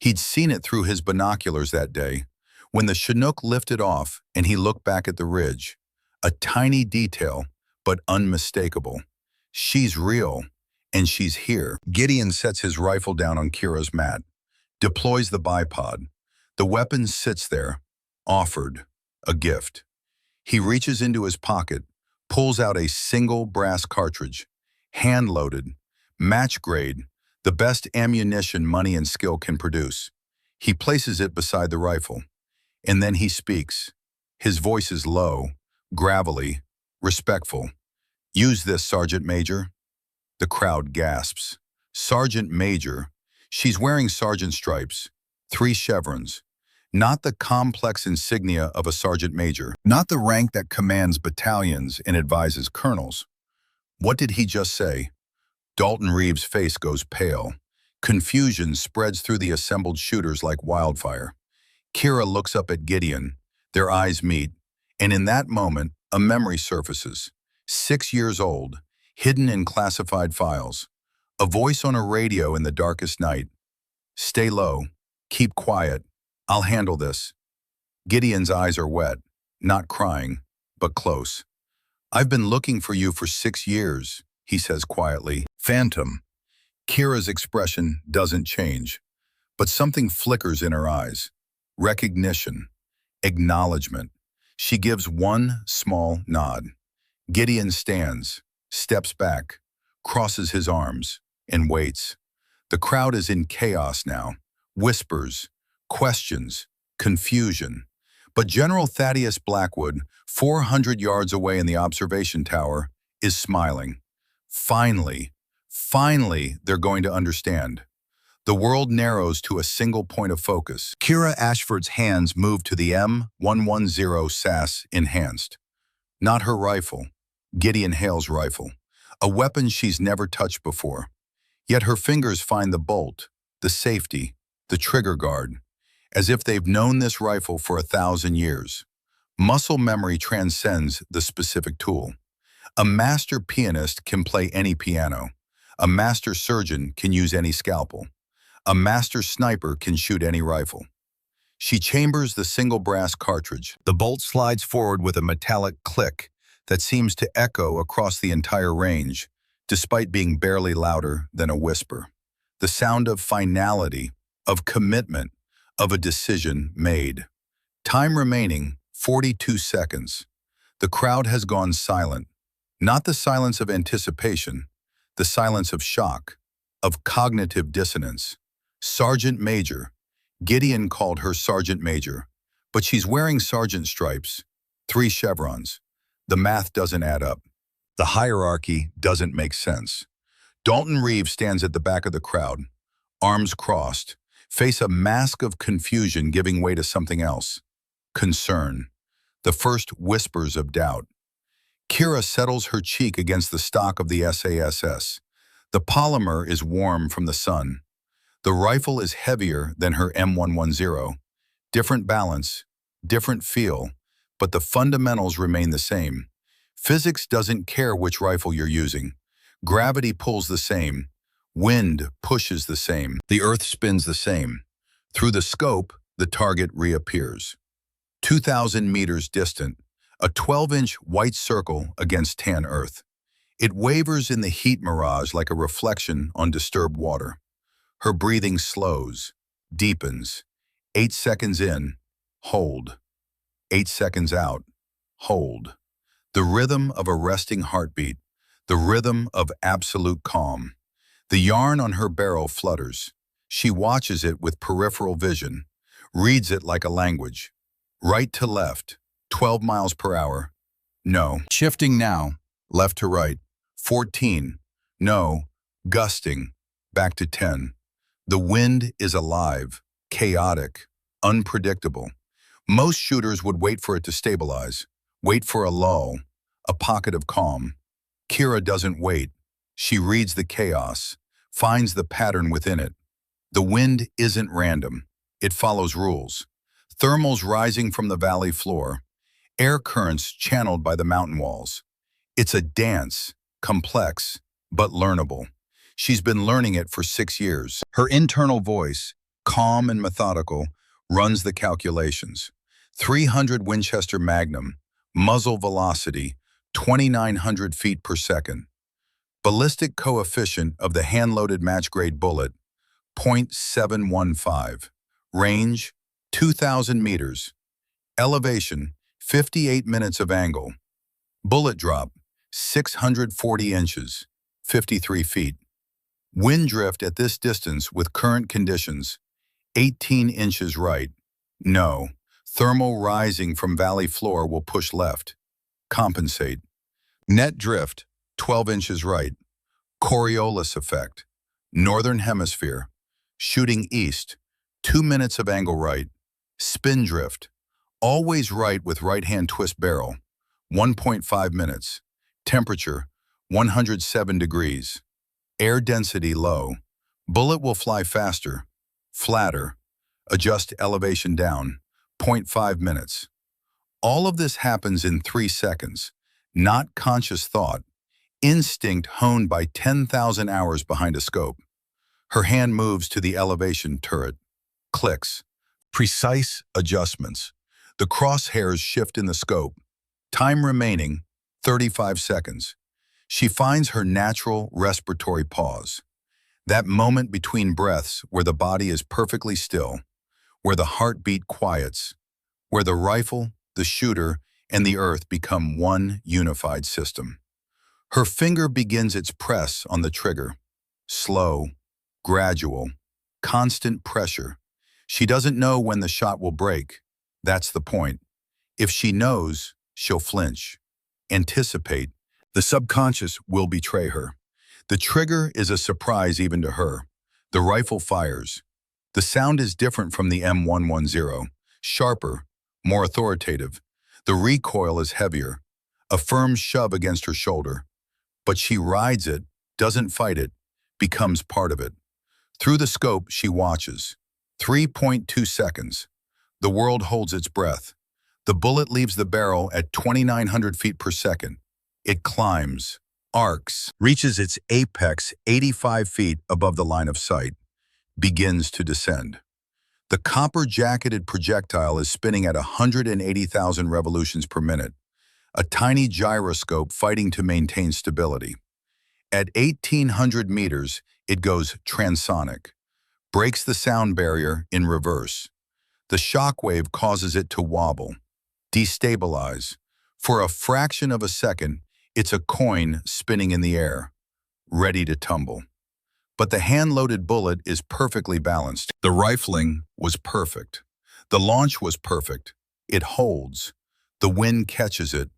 he'd seen it through his binoculars that day, when the Chinook lifted off and he looked back at the ridge. A tiny detail, but unmistakable. She's real, and she's here. Gideon sets his rifle down on Kira's mat, deploys the bipod. The weapon sits there, offered, a gift. He reaches into his pocket, pulls out a single brass cartridge, hand-loaded, match-grade, the best ammunition money and skill can produce. He places it beside the rifle, and then he speaks. His voice is low, gravelly, respectful. Use this, Sergeant Major. The crowd gasps. Sergeant Major. She's wearing sergeant stripes, 3 chevrons. Not the complex insignia of a sergeant major, not the rank that commands battalions and advises colonels. What did he just say? Dalton Reeves' face goes pale. Confusion spreads through the assembled shooters like wildfire. Kira looks up at Gideon. Their eyes meet, and in that moment, a memory surfaces. 6 years old, hidden in classified files. A voice on a radio in the darkest night. Stay low. Keep quiet. I'll handle this. Gideon's eyes are wet, not crying, but close. I've been looking for you for 6 years, he says quietly. Phantom. Kira's expression doesn't change, but something flickers in her eyes. Recognition. Acknowledgement. She gives one small nod. Gideon stands, steps back, crosses his arms, and waits. The crowd is in chaos now. Whispers, questions, confusion. But General Thaddeus Blackwood, 400 yards away in the observation tower, is smiling. Finally, they're going to understand. The world narrows to a single point of focus. Kira Ashford's hands move to the M110 SAS Enhanced. Not her rifle, Gideon Hale's rifle, a weapon she's never touched before. Yet her fingers find the bolt, the safety, the trigger guard, as if they've known this rifle for 1,000 years. Muscle memory transcends the specific tool. A master pianist can play any piano. A master surgeon can use any scalpel. A master sniper can shoot any rifle. She chambers the single brass cartridge. The bolt slides forward with a metallic click that seems to echo across the entire range, despite being barely louder than a whisper. The sound of finality, of commitment, of a decision made. Time remaining, 42 seconds. The crowd has gone silent. Not the silence of anticipation, the silence of shock, of cognitive dissonance. Sergeant Major. Gideon called her Sergeant Major, but she's wearing sergeant stripes, 3 chevrons. The math doesn't add up. The hierarchy doesn't make sense. Dalton Reeves stands at the back of the crowd, arms crossed, face a mask of confusion giving way to something else. Concern. The first whispers of doubt. Kira settles her cheek against the stock of the SASS. The polymer is warm from the sun. The rifle is heavier than her M110. Different balance, different feel, but the fundamentals remain the same. Physics doesn't care which rifle you're using. Gravity pulls the same. Wind pushes the same. The earth spins the same. Through the scope, the target reappears. 2,000 meters distant, a 12-inch white circle against tan earth. It wavers in the heat mirage like a reflection on disturbed water. Her breathing slows, deepens. 8 seconds in, hold. 8 seconds out, hold. The rhythm of a resting heartbeat, the rhythm of absolute calm. The yarn on her barrel flutters. She watches it with peripheral vision, reads it like a language. Right to left, 12 miles per hour. No. Shifting now, left to right. 14. No. Gusting, back to 10. The wind is alive, chaotic, unpredictable. Most shooters would wait for it to stabilize, wait for a lull, a pocket of calm. Kira doesn't wait. She reads the chaos, finds the pattern within it. The wind isn't random. It follows rules. Thermals rising from the valley floor, air currents channeled by the mountain walls. It's a dance, complex, but learnable. She's been learning it for 6 years. Her internal voice, calm and methodical, runs the calculations. 300 Winchester Magnum, muzzle velocity, 2,900 feet per second. Ballistic coefficient of the hand-loaded match-grade bullet, 0.715. Range, 2,000 meters. Elevation, 58 minutes of angle. Bullet drop, 640 inches, 53 feet. Wind drift at this distance with current conditions, 18 inches right. No. Thermal rising from valley floor will push left. Compensate. Net drift, 12 inches right. Coriolis effect. Northern hemisphere. Shooting east, 2 minutes of angle right. Spin drift. Always right with right-hand twist barrel. 1.5 minutes. Temperature, 107 degrees. Air density low. Bullet will fly faster, flatter. Adjust elevation down, 0.5 minutes. All of this happens in 3 seconds, not conscious thought, instinct honed by 10,000 hours behind a scope. Her hand moves to the elevation turret, clicks. Precise adjustments. The crosshairs shift in the scope. Time remaining, 35 seconds. She finds her natural respiratory pause. That moment between breaths where the body is perfectly still, where the heartbeat quiets, where the rifle, the shooter, and the earth become one unified system. Her finger begins its press on the trigger. Slow, gradual, constant pressure. She doesn't know when the shot will break. That's the point. If she knows, she'll flinch. Anticipate. The subconscious will betray her. The trigger is a surprise even to her. The rifle fires. The sound is different from the M110, sharper, more authoritative. The recoil is heavier, a firm shove against her shoulder. But she rides it, doesn't fight it, becomes part of it. Through the scope, she watches. 3.2 seconds. The world holds its breath. The bullet leaves the barrel at 2,900 feet per second. It climbs, arcs, reaches its apex 85 feet above the line of sight, begins to descend. The copper-jacketed projectile is spinning at 180,000 revolutions per minute, a tiny gyroscope fighting to maintain stability. At 1,800 meters, it goes transonic, breaks the sound barrier in reverse. The shockwave causes it to wobble, destabilize. For a fraction of a second, it's a coin spinning in the air, ready to tumble. But the hand-loaded bullet is perfectly balanced. The rifling was perfect. The launch was perfect. It holds. The wind catches it,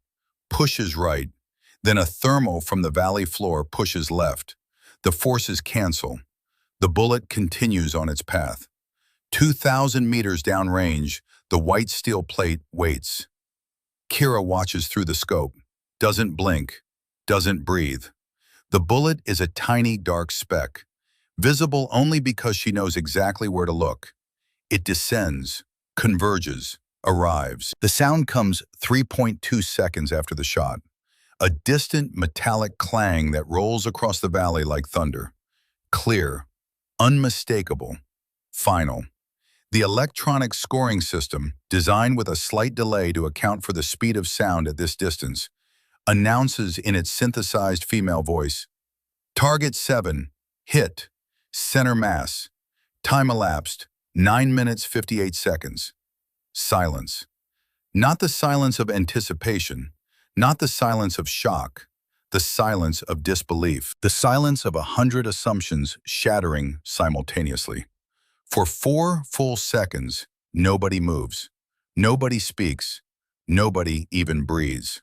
pushes right. Then a thermal from the valley floor pushes left. The forces cancel. The bullet continues on its path. 2,000 meters downrange, the white steel plate waits. Kira watches through the scope, doesn't blink, doesn't breathe. The bullet is a tiny dark speck, visible only because she knows exactly where to look. It descends, converges, arrives. The sound comes 3.2 seconds after the shot, a distant metallic clang that rolls across the valley like thunder. Clear, unmistakable, final. The electronic scoring system, designed with a slight delay to account for the speed of sound at this distance, announces in its synthesized female voice, Target 7, hit, center mass, time elapsed, 9 minutes 58 seconds. Silence. Not the silence of anticipation, not the silence of shock, the silence of disbelief, the silence of 100 assumptions shattering simultaneously. For 4 full seconds, nobody moves, nobody speaks, nobody even breathes.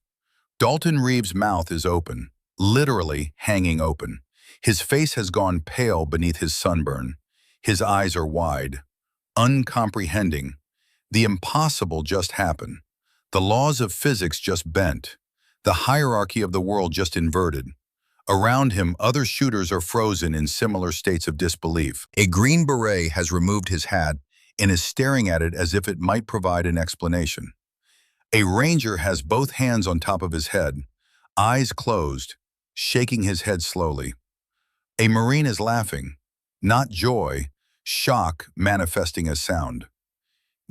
Dalton Reeves' mouth is open, literally hanging open. His face has gone pale beneath his sunburn. His eyes are wide, uncomprehending. The impossible just happened. The laws of physics just bent. The hierarchy of the world just inverted. Around him, other shooters are frozen in similar states of disbelief. A Green Beret has removed his hat and is staring at it as if it might provide an explanation. A Ranger has both hands on top of his head, eyes closed, shaking his head slowly. A Marine is laughing, not joy, shock manifesting as sound.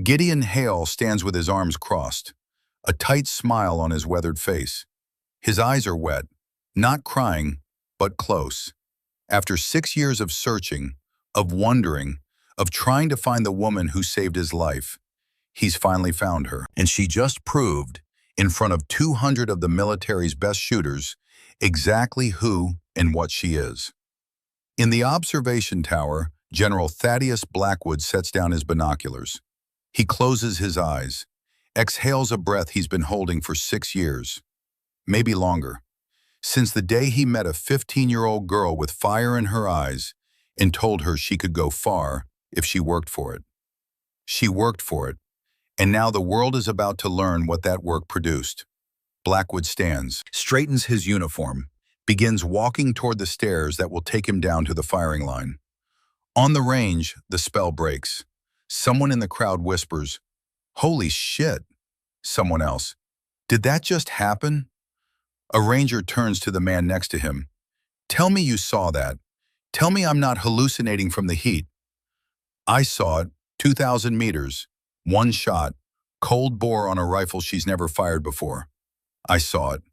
Gideon Hale stands with his arms crossed, a tight smile on his weathered face. His eyes are wet, not crying, but close. After 6 years of searching, of wondering, of trying to find the woman who saved his life, he's finally found her. And she just proved, in front of 200 of the military's best shooters, exactly who and what she is. In the observation tower, General Thaddeus Blackwood sets down his binoculars. He closes his eyes, exhales a breath he's been holding for 6 years, maybe longer, since the day he met a 15-year-old girl with fire in her eyes and told her she could go far if she worked for it. She worked for it, and now the world is about to learn what that work produced. Blackwood stands, straightens his uniform, begins walking toward the stairs that will take him down to the firing line. On the range, the spell breaks. Someone in the crowd whispers, "Holy shit!" Someone else, "Did that just happen?" A Ranger turns to the man next to him. "Tell me you saw that. Tell me I'm not hallucinating from the heat." "I saw it, 2,000 meters, one shot, cold bore on a rifle she's never fired before. I saw it."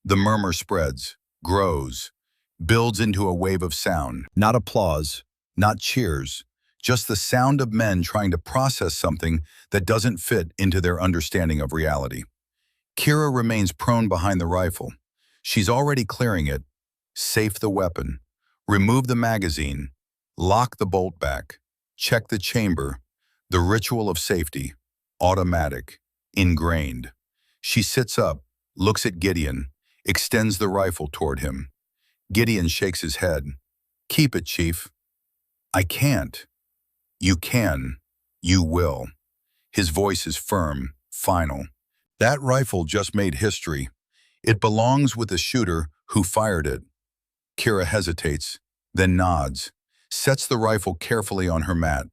The murmur spreads, grows, builds into a wave of sound. Not applause, not cheers, just the sound of men trying to process something that doesn't fit into their understanding of reality. Kira remains prone behind the rifle. She's already clearing it. Safe the weapon. Remove the magazine. Lock the bolt back. Check the chamber. The ritual of safety. Automatic. Ingrained. She sits up, looks at Gideon, extends the rifle toward him. Gideon shakes his head. "Keep it, Chief." "I can't." "You can. You will." His voice is firm, final. That rifle just made history. It belongs with the shooter who fired it. Kira hesitates, then nods, sets the rifle carefully on her mat.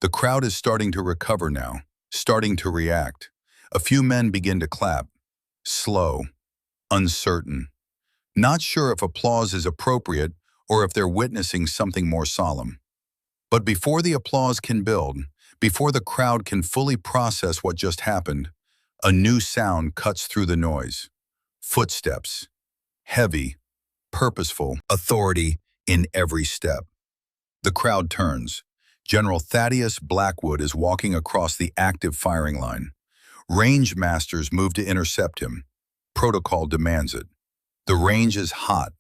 The crowd is starting to recover now, starting to react. A few men begin to clap. Slow, uncertain. Not sure if applause is appropriate or if they're witnessing something more solemn. But before the applause can build, before the crowd can fully process what just happened, a new sound cuts through the noise. Footsteps. Heavy, purposeful, authority in every step. The crowd turns. General Thaddeus Blackwood is walking across the active firing line. Range masters move to intercept him. Protocol demands it. The range is hot.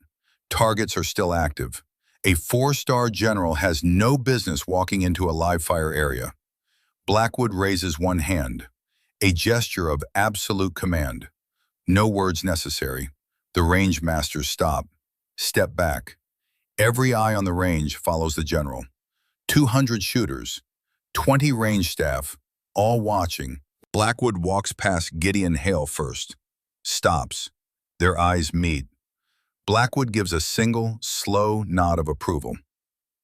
Targets are still active. A 4-star general has no business walking into a live fire area. Blackwood raises one hand, a gesture of absolute command. No words necessary. The range masters stop, step back. Every eye on the range follows the general. 200 shooters, 20 range staff, all watching. Blackwood walks past Gideon Hale first. Stops. Their eyes meet. Blackwood gives a single, slow nod of approval.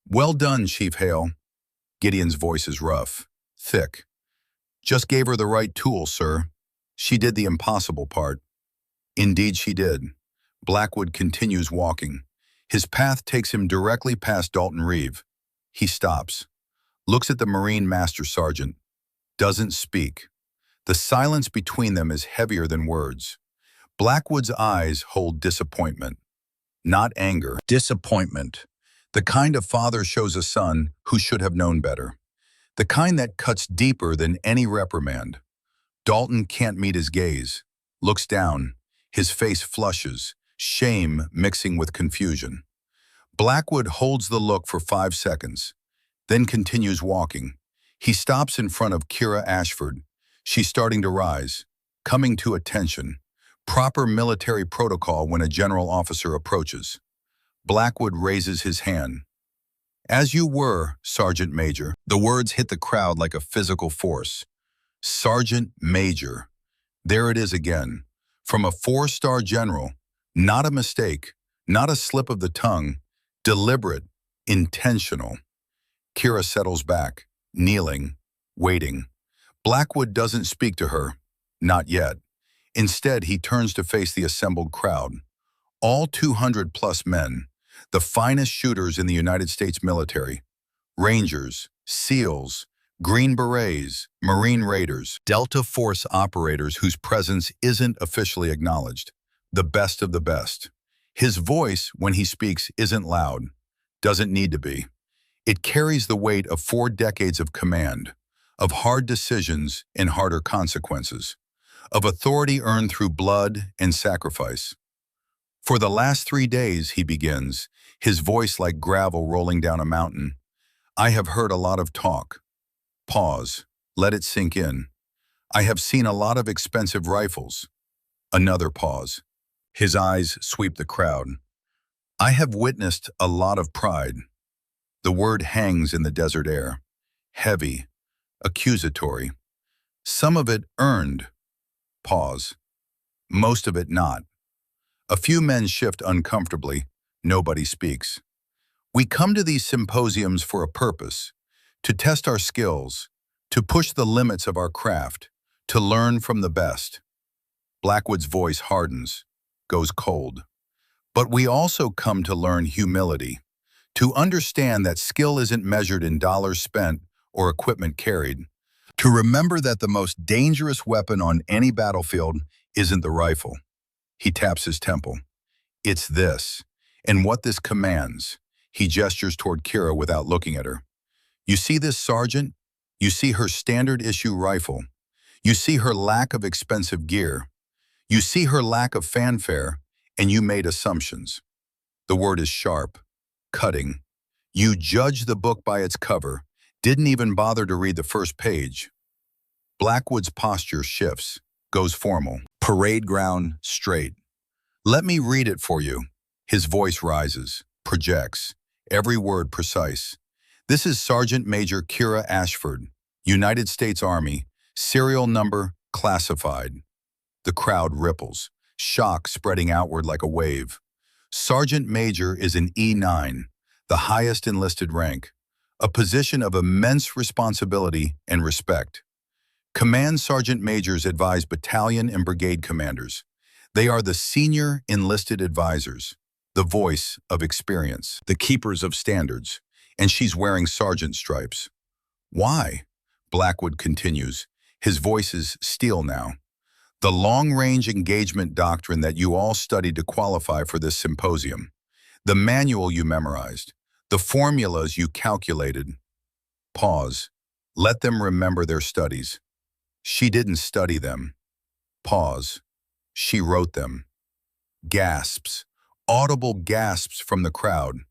"Well done, Chief Hale." Gideon's voice is rough, thick. "Just gave her the right tool, sir. She did the impossible part." Indeed she did. Blackwood continues walking. His path takes him directly past Dalton Reeve. He stops, looks at the Marine Master Sergeant, doesn't speak. The silence between them is heavier than words. Blackwood's eyes hold disappointment, not anger. Disappointment. The kind a father shows a son who should have known better. The kind that cuts deeper than any reprimand. Dalton can't meet his gaze, looks down, his face flushes, shame mixing with confusion. Blackwood holds the look for 5 seconds, then continues walking. He stops in front of Kira Ashford. She's starting to rise, coming to attention. Proper military protocol when a general officer approaches. Blackwood raises his hand. "As you were, Sergeant Major." The words hit the crowd like a physical force. Sergeant Major. There it is again. From a 4-star general. Not a mistake, not a slip of the tongue. Deliberate, intentional. Kira settles back, kneeling, waiting. Blackwood doesn't speak to her. Not yet. Instead, he turns to face the assembled crowd. All 200-plus men, the finest shooters in the United States military. Rangers, SEALs, Green Berets, Marine Raiders, Delta Force operators whose presence isn't officially acknowledged. The best of the best. His voice, when he speaks, isn't loud. Doesn't need to be. It carries the weight of 4 decades of command, of hard decisions and harder consequences, of authority earned through blood and sacrifice. "For the last 3 days," he begins, his voice like gravel rolling down a mountain, "I have heard a lot of talk." Pause. Let it sink in. "I have seen a lot of expensive rifles." Another pause. His eyes sweep the crowd. "I have witnessed a lot of pride." The word hangs in the desert air. Heavy. Accusatory. Some of it earned. Pause. Most of it not. A few men shift uncomfortably. Nobody speaks. "We come to these symposiums for a purpose. To test our skills, to push the limits of our craft, to learn from the best." Blackwood's voice hardens, goes cold. "But we also come to learn humility, to understand that skill isn't measured in dollars spent or equipment carried, to remember that the most dangerous weapon on any battlefield isn't the rifle." He taps his temple. "It's this, and what this commands." He gestures toward Kira without looking at her. "You see this, Sergeant? You see her standard issue rifle. You see her lack of expensive gear. You see her lack of fanfare, and you made assumptions." The word is sharp, cutting. "You judged the book by its cover, didn't even bother to read the first page." Blackwood's posture shifts, goes formal. Parade ground, straight. "Let me read it for you." His voice rises, projects, every word precise. "This is Sergeant Major Kira Ashford, United States Army, serial number classified." The crowd ripples, shock spreading outward like a wave. Sergeant Major is an E9, the highest enlisted rank, a position of immense responsibility and respect. Command Sergeant Majors advise battalion and brigade commanders. They are the senior enlisted advisors, the voice of experience, the keepers of standards, and she's wearing sergeant stripes. "Why?" Blackwood continues. His voice is steel now. "The long-range engagement doctrine that you all studied to qualify for this symposium. The manual you memorized. The formulas you calculated." Pause. "Let them remember their studies." "She didn't study them." Pause. "She wrote them." Gasps. Audible gasps from the crowd.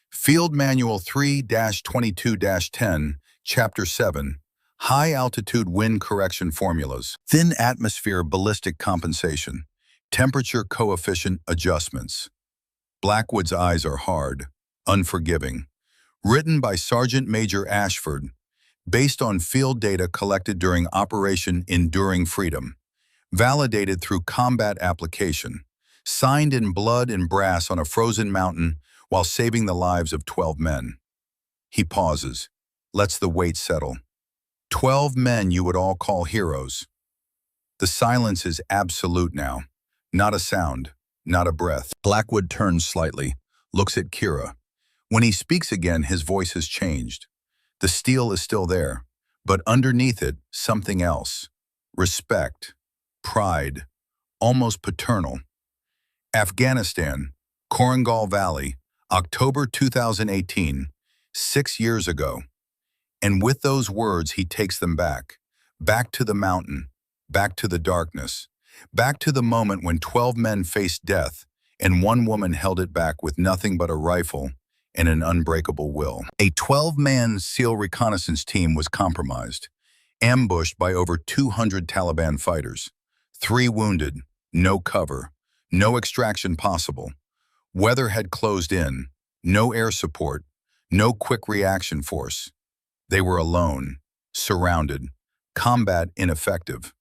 Field Manual 3-22-10, Chapter 7. High-altitude wind correction formulas. Thin atmosphere ballistic compensation. Temperature coefficient adjustments. Blackwood's eyes are hard, unforgiving. Written by Sergeant Major Ashford, based on field data collected during Operation Enduring Freedom. Validated through combat application. Signed in blood and brass on a frozen mountain while saving the lives of 12 men. He pauses, lets the weight settle. 12 men you would all call heroes. The silence is absolute now. Not a sound, not a breath. Blackwood turns slightly, looks at Kira. When he speaks again, his voice has changed. The steel is still there, but underneath it, something else. Respect, pride, almost paternal. Afghanistan, Korangal Valley, October 2018, 6 years ago. And with those words, he takes them back to the mountain, back to the darkness, back to the moment when 12 men faced death and one woman held it back with nothing but a rifle and an unbreakable will. A 12-man SEAL reconnaissance team was compromised, ambushed by over 200 Taliban fighters. 3 wounded, no cover, no extraction possible. Weather had closed in, no air support, no quick reaction force. They were alone, surrounded, combat ineffective.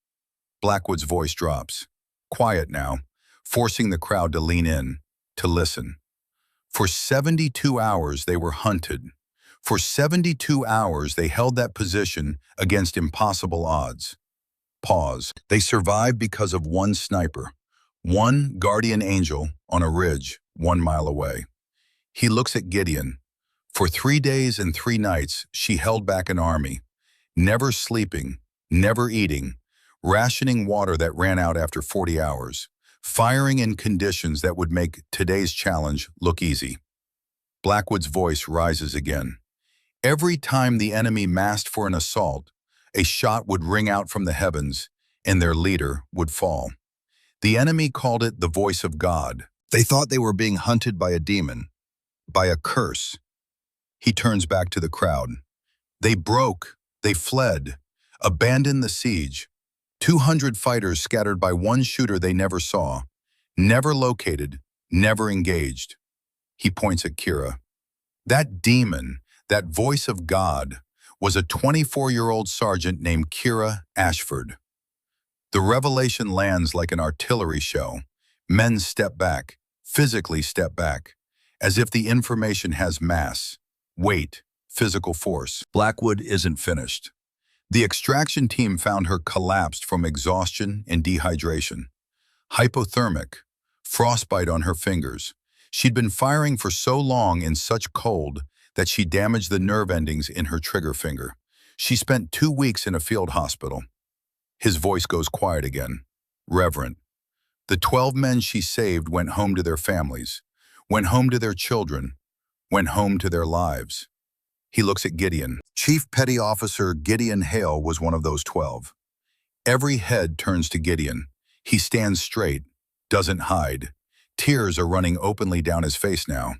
Blackwood's voice drops. Quiet now, forcing the crowd to lean in, to listen. For 72 hours they were hunted. For 72 hours they held that position against impossible odds. Pause. They survived because of one sniper, one guardian angel on a ridge 1 mile away. He looks at Gideon. For 3 days and 3 nights she held back an army, never sleeping, never eating, rationing water that ran out after 40 hours, firing in conditions that would make today's challenge look easy. Blackwood's voice rises again. Every time the enemy massed for an assault, a shot would ring out from the heavens and their leader would fall. The enemy called it the voice of God. They thought they were being hunted by a demon, by a curse. He turns back to the crowd. They broke, they fled, abandoned the siege. 200 fighters scattered by one shooter they never saw, never located, never engaged. He points at Kira. That demon, that voice of God, was a 24-year-old sergeant named Kira Ashford. The revelation lands like an artillery shell. Men step back, physically step back, as if the information has mass, weight, physical force. Blackwood isn't finished. The extraction team found her collapsed from exhaustion and dehydration. Hypothermic, frostbite on her fingers. She'd been firing for so long in such cold that she damaged the nerve endings in her trigger finger. She spent 2 weeks in a field hospital. His voice goes quiet again, reverent. The 12 men she saved went home to their families, went home to their children, went home to their lives. He looks at Gideon. Chief Petty Officer Gideon Hale was one of those 12. Every head turns to Gideon. He stands straight, doesn't hide. Tears are running openly down his face now.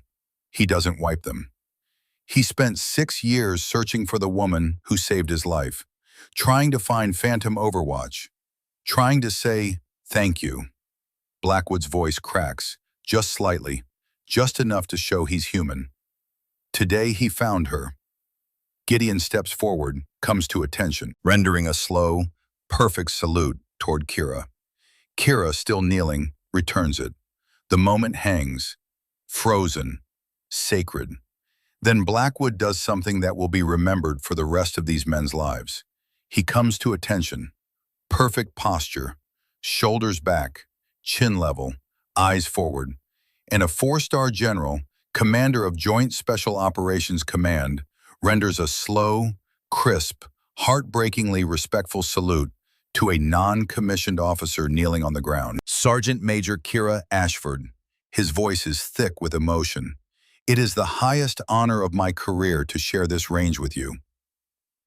He doesn't wipe them. He spent 6 years searching for the woman who saved his life, trying to find Phantom Overwatch, trying to say, thank you. Blackwood's voice cracks, just slightly, just enough to show he's human. Today he found her. Gideon steps forward, comes to attention, rendering a slow, perfect salute toward Kira. Kira, still kneeling, returns it. The moment hangs, frozen, sacred. Then Blackwood does something that will be remembered for the rest of these men's lives. He comes to attention. Perfect posture, shoulders back, chin level, eyes forward. And a 4-star general, commander of Joint Special Operations Command, renders a slow, crisp, heartbreakingly respectful salute to a non-commissioned officer kneeling on the ground. Sergeant Major Kira Ashford. His voice is thick with emotion. It is the highest honor of my career to share this range with you.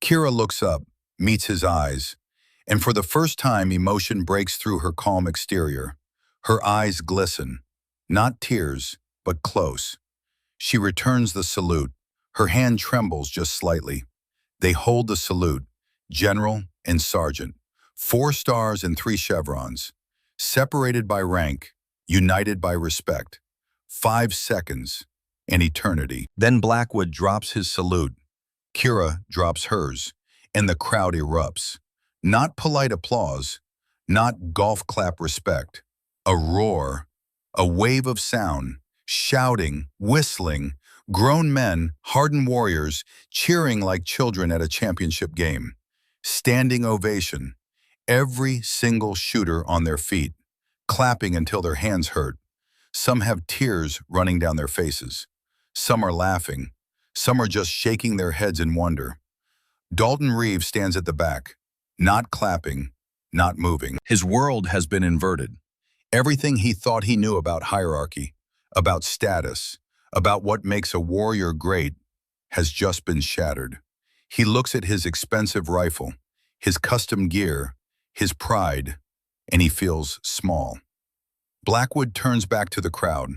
Kira looks up, meets his eyes, and for the first time emotion breaks through her calm exterior. Her eyes glisten, not tears, but close. She returns the salute. Her hand trembles just slightly. They hold the salute, General and Sergeant, 4 stars and 3 chevrons, separated by rank, united by respect. 5 seconds, an eternity. Then Blackwood drops his salute. Kira drops hers, and the crowd erupts. Not polite applause, not golf clap respect. A roar, a wave of sound, shouting, whistling, grown men, hardened warriors, cheering like children at a championship game. Standing ovation, every single shooter on their feet, clapping until their hands hurt. Some have tears running down their faces. Some are laughing. Some are just shaking their heads in wonder. Dalton Reeves stands at the back, not clapping, not moving. His world has been inverted. Everything he thought he knew about hierarchy, about status, about what makes a warrior great, has just been shattered. He looks at his expensive rifle, his custom gear, his pride, and he feels small. Blackwood turns back to the crowd,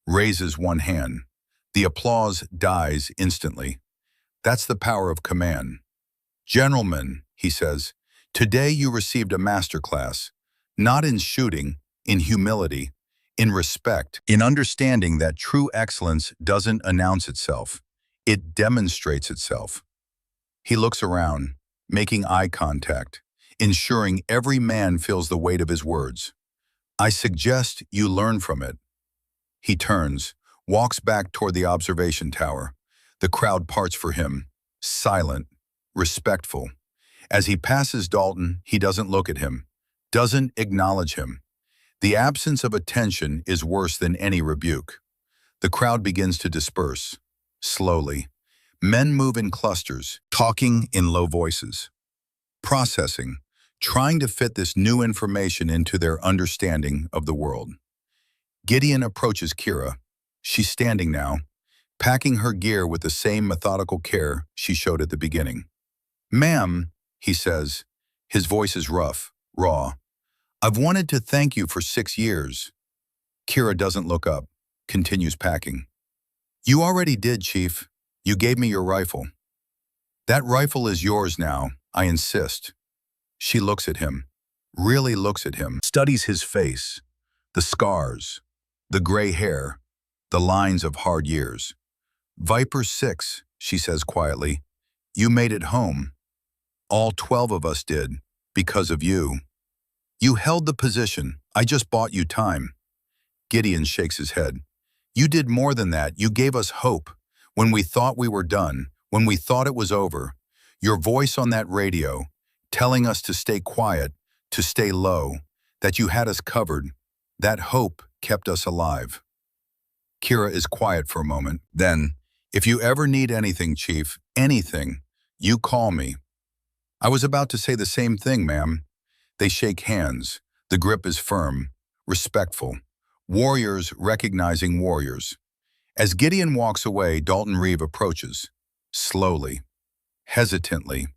raises one hand. The applause dies instantly. That's the power of command. "Gentlemen," he says, "today you received a masterclass, not in shooting, in humility, in respect, in understanding that true excellence doesn't announce itself. It demonstrates itself." He looks around, making eye contact, ensuring every man feels the weight of his words. "I suggest you learn from it." He turns, walks back toward the observation tower. The crowd parts for him, silent, respectful. As he passes Dalton, he doesn't look at him, doesn't acknowledge him. The absence of attention is worse than any rebuke. The crowd begins to disperse, slowly. Men move in clusters, talking in low voices, processing, trying to fit this new information into their understanding of the world. Gideon approaches Kira. She's standing now, packing her gear with the same methodical care she showed at the beginning. "Ma'am," he says, his voice is rough, raw. "I've wanted to thank you for 6 years." Kira doesn't look up, continues packing. "You already did, Chief. You gave me your rifle. That rifle is yours now, I insist." She looks at him, really looks at him, studies his face, the scars, the gray hair, the lines of hard years. "Viper 6, she says quietly. "You made it home. All 12 of us did, because of you. You held the position. I just bought you time." Gideon shakes his head. "You did more than that. You gave us hope. When we thought we were done, when we thought it was over, your voice on that radio, telling us to stay quiet, to stay low, that you had us covered, that hope kept us alive." Kira is quiet for a moment. Then, "If you ever need anything, Chief, anything, you call me." "I was about to say the same thing, ma'am." They shake hands. The grip is firm, respectful. Warriors recognizing warriors. As Gideon walks away, Dalton Reeve approaches. Slowly, hesitantly.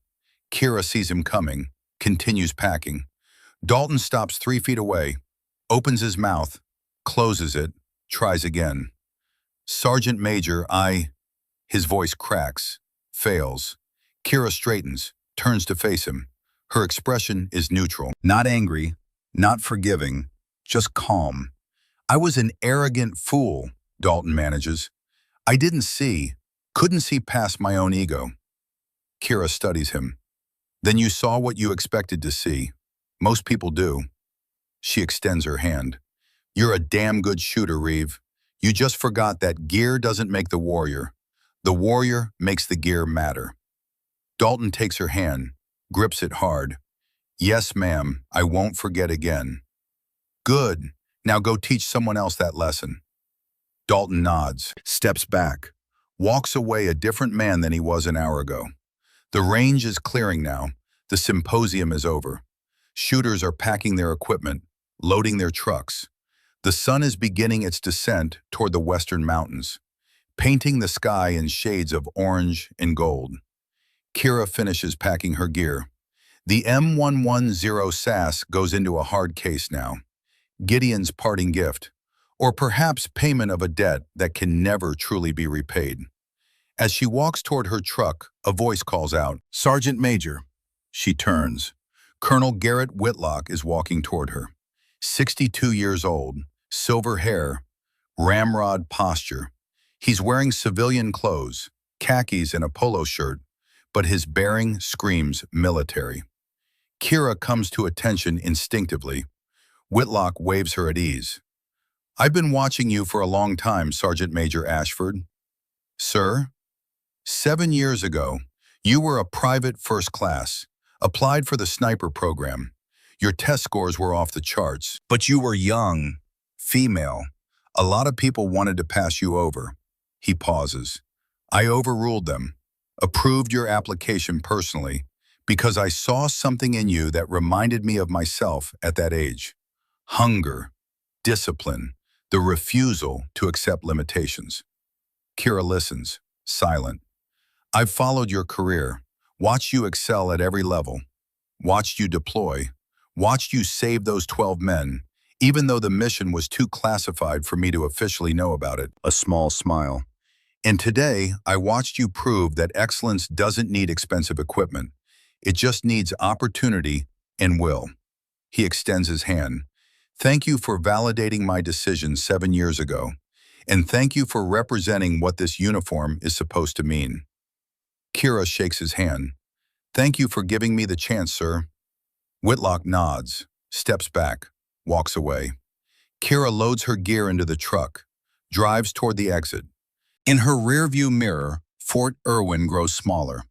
Kira sees him coming, continues packing. Dalton stops 3 feet away, opens his mouth, closes it, tries again. "Sergeant Major, His voice cracks, fails. Kira straightens, turns to face him. Her expression is neutral. Not angry, not forgiving, just calm. "I was an arrogant fool," Dalton manages. "I couldn't see past my own ego." Kira studies him. "Then you saw what you expected to see. Most people do." She extends her hand. "You're a damn good shooter, Reeve. You just forgot that gear doesn't make the warrior. The warrior makes the gear matter." Dalton takes her hand, grips it hard. "Yes, ma'am, I won't forget again." "Good. Now go teach someone else that lesson." Dalton nods, steps back, walks away a different man than he was an hour ago. The range is clearing now. The symposium is over. Shooters are packing their equipment, loading their trucks. The sun is beginning its descent toward the western mountains, painting the sky in shades of orange and gold. Kira finishes packing her gear. The M110 SAS goes into a hard case now. Gideon's parting gift, or perhaps payment of a debt that can never truly be repaid. As she walks toward her truck, a voice calls out, "Sergeant Major." She turns. Colonel Garrett Whitlock is walking toward her. 62 years old, silver hair, ramrod posture. He's wearing civilian clothes, khakis and a polo shirt, but his bearing screams military. Kira comes to attention instinctively. Whitlock waves her at ease. "I've been watching you for a long time, Sergeant Major Ashford." "Sir?" "7 years ago, you were a private first class, applied for the sniper program. Your test scores were off the charts, but you were young, female. A lot of people wanted to pass you over." He pauses. "I overruled them. approved your application personally because I saw something in you that reminded me of myself at that age. Hunger, discipline, the refusal to accept limitations. Kira listens, silent. I've followed your career, watched you excel at every level, watched you deploy, watched you save those 12 men, even though the mission was too classified for me to officially know about it. A small smile. And today, I watched you prove that excellence doesn't need expensive equipment. It just needs opportunity and will. He extends his hand. Thank you for validating my decision 7 years ago. And thank you for representing what this uniform is supposed to mean. Kira shakes his hand. Thank you for giving me the chance, sir. Whitlock nods, steps back, walks away. Kira loads her gear into the truck, drives toward the exit. In her rearview mirror, Fort Irwin grows smaller.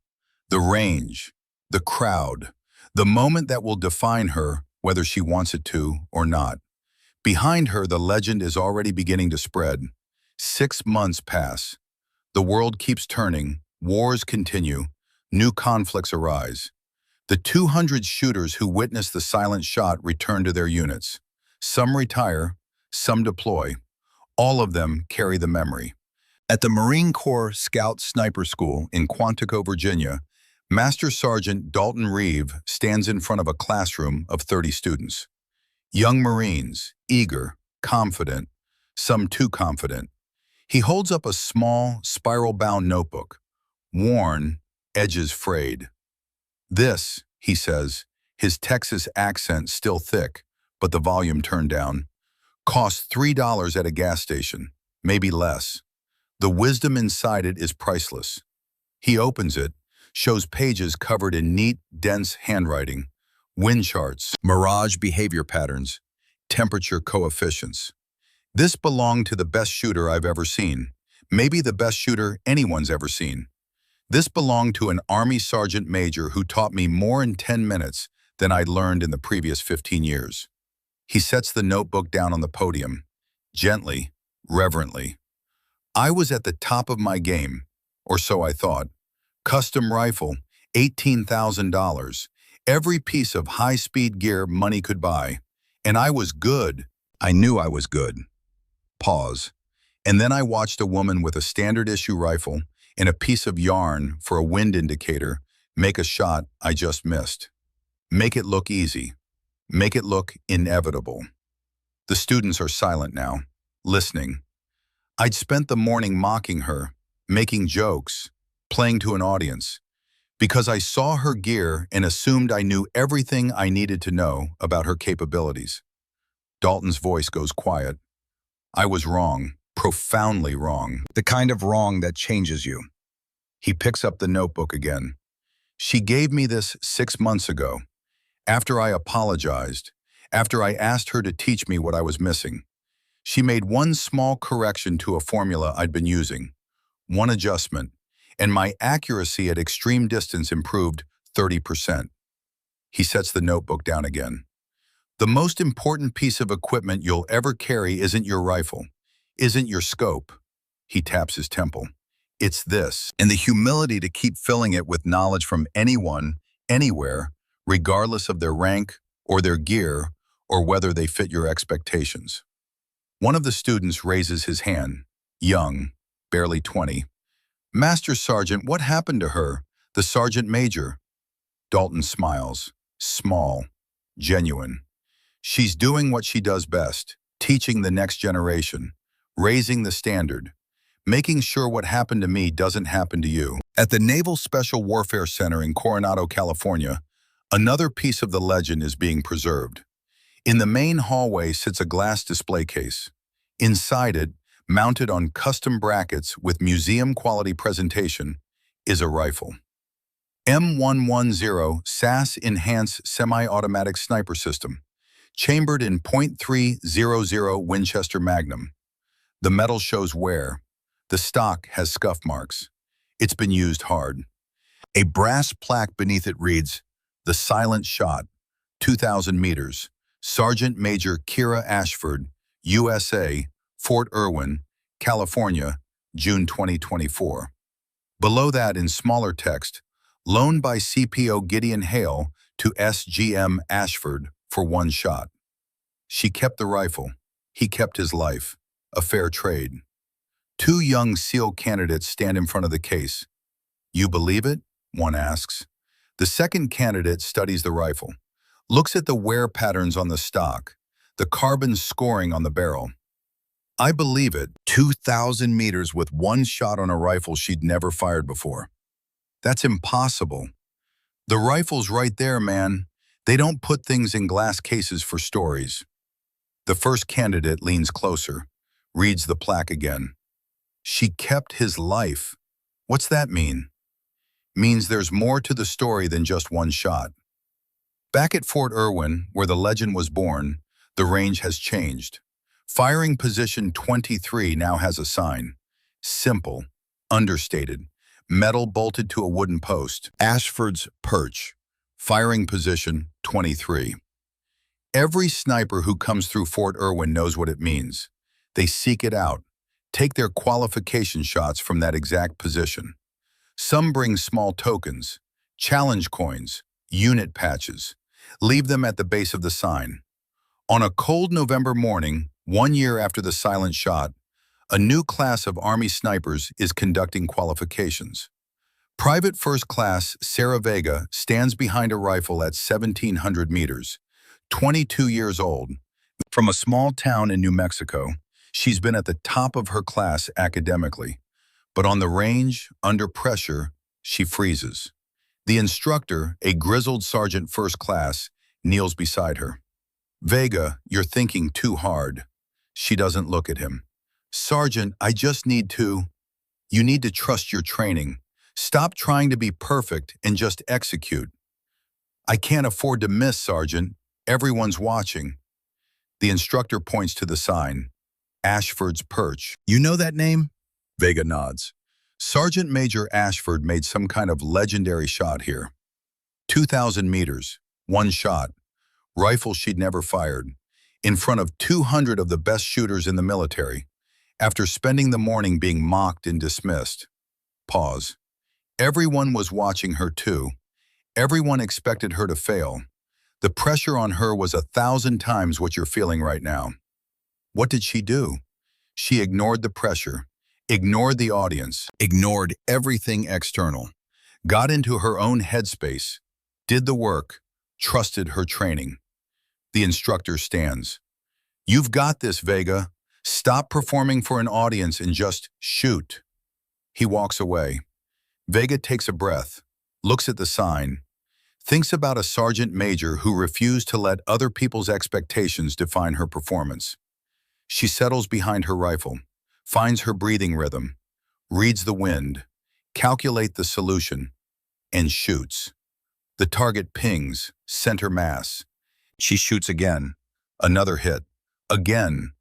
The range, the crowd, the moment that will define her whether she wants it to or not. Behind her, the legend is already beginning to spread. 6 months pass. The world keeps turning, wars continue, new conflicts arise. The 200 shooters who witnessed the silent shot return to their units. Some retire, some deploy. All of them carry the memory. At the Marine Corps Scout Sniper School in Quantico, Virginia, Master Sergeant Dalton Reeve stands in front of a classroom of 30 students. Young Marines, eager, confident, some too confident. He holds up a small, spiral-bound notebook, worn, edges frayed. This, he says, his Texas accent still thick, but the volume turned down, costs $3 at a gas station, maybe less. The wisdom inside it is priceless. He opens it, shows pages covered in neat, dense handwriting, wind charts, mirage behavior patterns, temperature coefficients. This belonged to the best shooter I've ever seen, maybe the best shooter anyone's ever seen. This belonged to an Army Sergeant Major who taught me more in 10 minutes than I'd learned in the previous 15 years. He sets the notebook down on the podium, gently, reverently. I was at the top of my game, or so I thought. Custom rifle, $18,000. Every piece of high-speed gear money could buy. And I was good. I knew I was good. Pause. And then I watched a woman with a standard-issue rifle and a piece of yarn for a wind indicator make a shot I just missed. Make it look easy. Make it look inevitable. The students are silent now, listening. I'd spent the morning mocking her, making jokes, playing to an audience, because I saw her gear and assumed I knew everything I needed to know about her capabilities. Dalton's voice goes quiet. I was wrong, profoundly wrong, the kind of wrong that changes you. He picks up the notebook again. She gave me this 6 months ago, after I apologized, after I asked her to teach me what I was missing. She made one small correction to a formula I'd been using, one adjustment, and my accuracy at extreme distance improved 30%. He sets the notebook down again. The most important piece of equipment you'll ever carry isn't your rifle, isn't your scope. He taps his temple. It's this, and the humility to keep filling it with knowledge from anyone, anywhere, regardless of their rank or their gear or whether they fit your expectations. One of the students raises his hand, young, barely 20. Master Sergeant, what happened to her? The Sergeant Major. Dalton smiles, small, genuine. She's doing what she does best, teaching the next generation, raising the standard, making sure what happened to me doesn't happen to you. At the Naval Special Warfare Center in Coronado, California, another piece of the legend is being preserved. In the main hallway sits a glass display case. Inside it, mounted on custom brackets with museum-quality presentation, is a rifle. M110 SAS Enhanced Semi-Automatic Sniper System, chambered in .300 Winchester Magnum. The metal shows wear. The stock has scuff marks. It's been used hard. A brass plaque beneath it reads, "The Silent Shot, 2,000 meters, Sergeant Major Kira Ashford, USA, Fort Irwin, California, June 2024. Below that, in smaller text, loaned by CPO Gideon Hale to SGM Ashford for one shot. She kept the rifle. He kept his life. A fair trade. Two young SEAL candidates stand in front of the case. You believe it? One asks. The second candidate studies the rifle, looks at the wear patterns on the stock, the carbon scoring on the barrel. I believe it. 2,000 meters with one shot on a rifle she'd never fired before. That's impossible. The rifle's right there, man. They don't put things in glass cases for stories. The first candidate leans closer, reads the plaque again. She kept his life. What's that mean? Means there's more to the story than just one shot. Back at Fort Irwin, where the legend was born, the range has changed. Firing position 23 now has a sign. Simple, understated, metal bolted to a wooden post. Ashford's Perch, firing position 23. Every sniper who comes through Fort Irwin knows what it means. They seek it out, take their qualification shots from that exact position. Some bring small tokens, challenge coins, unit patches, leave them at the base of the sign. On a cold November morning, 1 year after the silent shot, a new class of Army snipers is conducting qualifications. Private First Class Sarah Vega stands behind a rifle at 1,700 meters, 22 years old. From a small town in New Mexico, she's been at the top of her class academically. But on the range, under pressure, she freezes. The instructor, a grizzled sergeant first class, kneels beside her. Vega, you're thinking too hard. She doesn't look at him. Sergeant, I just need to. You need to trust your training. Stop trying to be perfect and just execute. I can't afford to miss, Sergeant. Everyone's watching. The instructor points to the sign. Ashford's Perch. You know that name? Vega nods. Sergeant Major Ashford made some kind of legendary shot here. 2,000 meters, one shot, rifle she'd never fired, in front of 200 of the best shooters in the military, after spending the morning being mocked and dismissed. Pause. Everyone was watching her too. Everyone expected her to fail. The pressure on her was 1,000 times what you're feeling right now. What did she do? She ignored the pressure, ignored the audience, ignored everything external, got into her own headspace, did the work, trusted her training. The instructor stands. You've got this, Vega. Stop performing for an audience and just shoot. He walks away. Vega takes a breath, looks at the sign, thinks about a sergeant major who refused to let other people's expectations define her performance. She settles behind her rifle, finds her breathing rhythm, reads the wind, calculates the solution, and shoots. The target pings, center mass. She shoots again. Another hit. Again.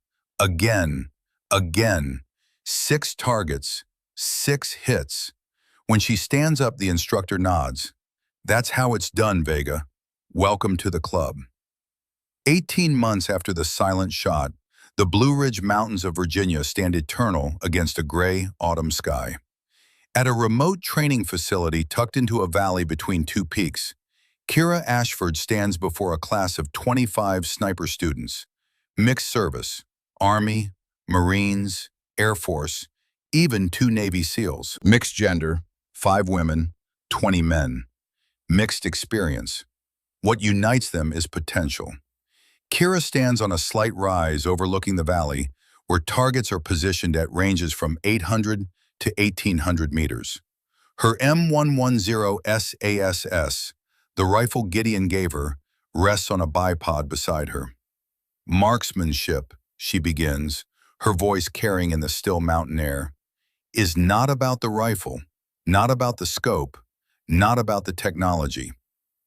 Again. Again. 6 targets. 6 hits. When she stands up, the instructor nods. That's how it's done, Vega. Welcome to the club. 18 months after the silent shot, the Blue Ridge Mountains of Virginia stand eternal against a gray autumn sky. At a remote training facility tucked into a valley between 2 peaks, Kira Ashford stands before a class of 25 sniper students, mixed service, Army, Marines, Air Force, even 2 Navy SEALs. Mixed gender, 5 women, 20 men. Mixed experience. What unites them is potential. Kira stands on a slight rise overlooking the valley, where targets are positioned at ranges from 800 to 1,800 meters. Her M110 SASS, the rifle Gideon gave her, rests on a bipod beside her. Marksmanship, she begins, her voice carrying in the still mountain air, is not about the rifle, not about the scope, not about the technology.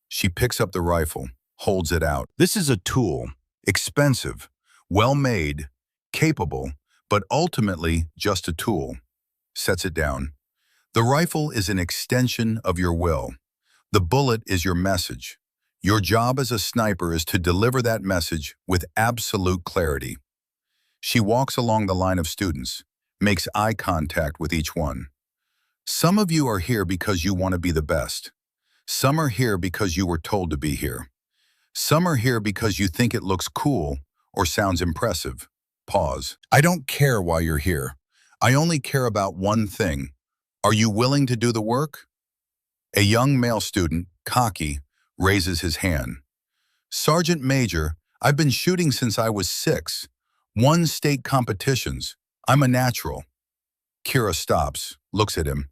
She picks up the rifle, holds it out. This is a tool, expensive, well-made, capable, but ultimately just a tool. Sets it down. The rifle is an extension of your will. The bullet is your message. Your job as a sniper is to deliver that message with absolute clarity. She walks along the line of students, makes eye contact with each one. Some of you are here because you want to be the best. Some are here because you were told to be here. Some are here because you think it looks cool or sounds impressive. Pause. I don't care why you're here. I only care about one thing. Are you willing to do the work? A young male student, cocky, raises his hand. Sergeant Major, I've been shooting since I was 6. Won state competitions. I'm a natural. Kira stops, looks at him.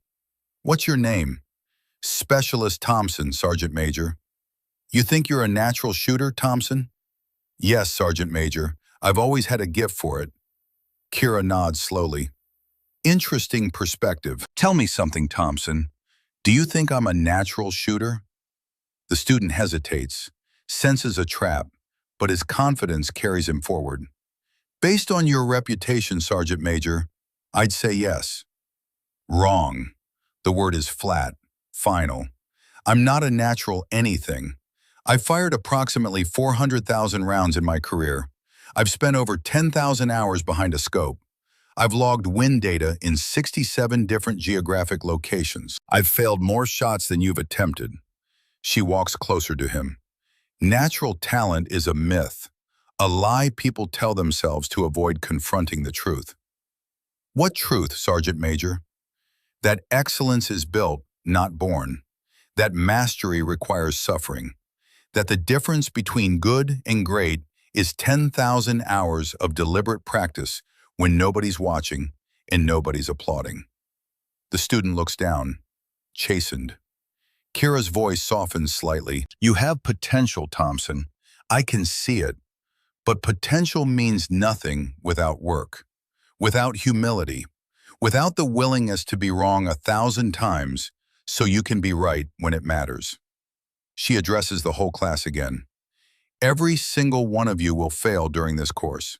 What's your name? Specialist Thompson, Sergeant Major. You think you're a natural shooter, Thompson? Yes, Sergeant Major. I've always had a gift for it. Kira nods slowly. Interesting perspective. Tell me something, Thompson. Do you think I'm a natural shooter? The student hesitates, senses a trap, but his confidence carries him forward. Based on your reputation, Sergeant Major, I'd say yes. Wrong. The word is flat, final. I'm not a natural anything. I've fired approximately 400,000 rounds in my career. I've spent over 10,000 hours behind a scope. I've logged wind data in 67 different geographic locations. I've failed more shots than you've attempted. She walks closer to him. Natural talent is a myth, a lie people tell themselves to avoid confronting the truth. What truth, Sergeant Major? That excellence is built, not born. That mastery requires suffering. That the difference between good and great is 10,000 hours of deliberate practice when nobody's watching and nobody's applauding. The student looks down, chastened. Kira's voice softens slightly. You have potential, Thompson. I can see it. But potential means nothing without work, without humility, without the willingness to be wrong 1,000 times so you can be right when it matters. She addresses the whole class again. Every single one of you will fail during this course.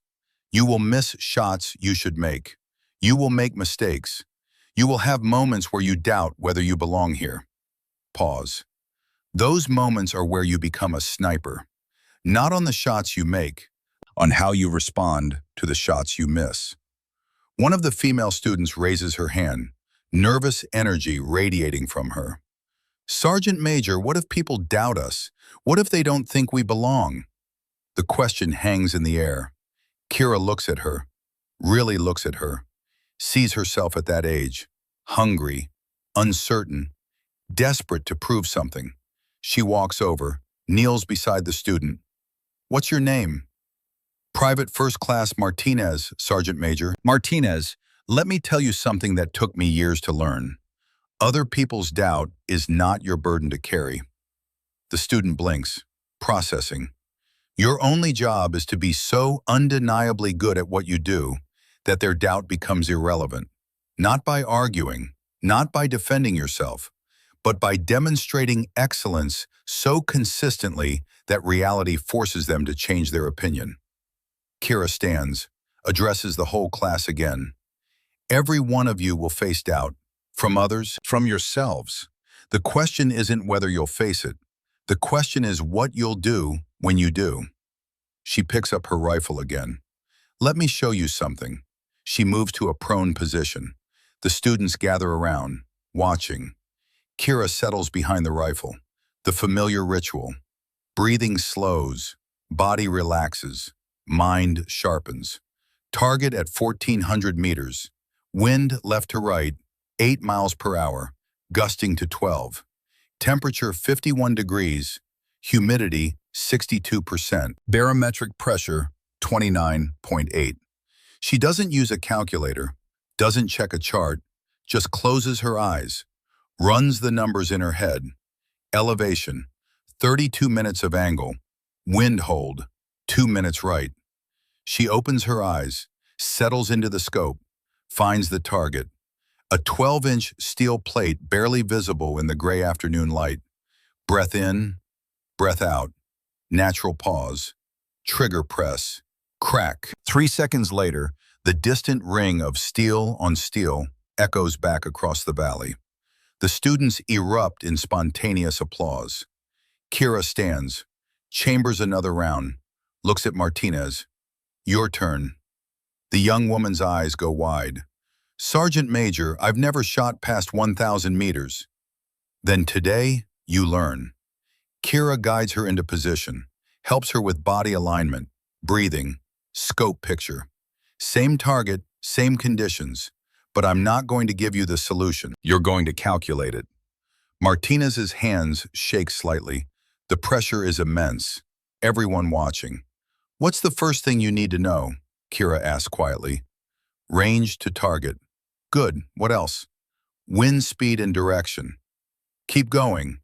You will miss shots you should make. You will make mistakes. You will have moments where you doubt whether you belong here. Pause. Those moments are where you become a sniper, not on the shots you make, on how you respond to the shots you miss. One of the female students raises her hand, nervous energy radiating from her. Sergeant Major, what if people doubt us? What if they don't think we belong? The question hangs in the air. Kira looks at her, really looks at her, sees herself at that age, hungry, uncertain, desperate to prove something. She walks over, kneels beside the student. What's your name? Private First Class Martinez, Sergeant Major. Martinez, let me tell you something that took me years to learn. Other people's doubt is not your burden to carry. The student blinks, processing. Your only job is to be so undeniably good at what you do that their doubt becomes irrelevant. Not by arguing, not by defending yourself, but by demonstrating excellence so consistently that reality forces them to change their opinion. Kira stands, addresses the whole class again. Every one of you will face doubt, from others, from yourselves. The question isn't whether you'll face it. The question is what you'll do when you do. She picks up her rifle again. Let me show you something. She moves to a prone position. The students gather around, watching. Kira settles behind the rifle. The familiar ritual. Breathing slows, body relaxes, mind sharpens. Target at 1,400 meters. Wind left to right, 8 miles per hour, gusting to 12. Temperature 51 degrees, humidity 62%, barometric pressure 29.8. She doesn't use a calculator, doesn't check a chart, just closes her eyes, runs the numbers in her head. Elevation, 32 minutes of angle, wind hold, 2 minutes right. She opens her eyes, settles into the scope, finds the target. A 12-inch steel plate barely visible in the gray afternoon light. Breath in, breath out. Natural pause. Trigger press. Crack. 3 seconds later, the distant ring of steel on steel echoes back across the valley. The students erupt in spontaneous applause. Kira stands, chambers another round, looks at Martinez. Your turn. The young woman's eyes go wide. Sergeant Major, I've never shot past 1,000 meters. Then today, you learn. Kira guides her into position, helps her with body alignment, breathing, scope picture. Same target, same conditions, but I'm not going to give you the solution. You're going to calculate it. Martinez's hands shake slightly. The pressure is immense. Everyone watching. What's the first thing you need to know? Kira asks quietly. Range to target. Good. What else? Wind speed and direction. Keep going.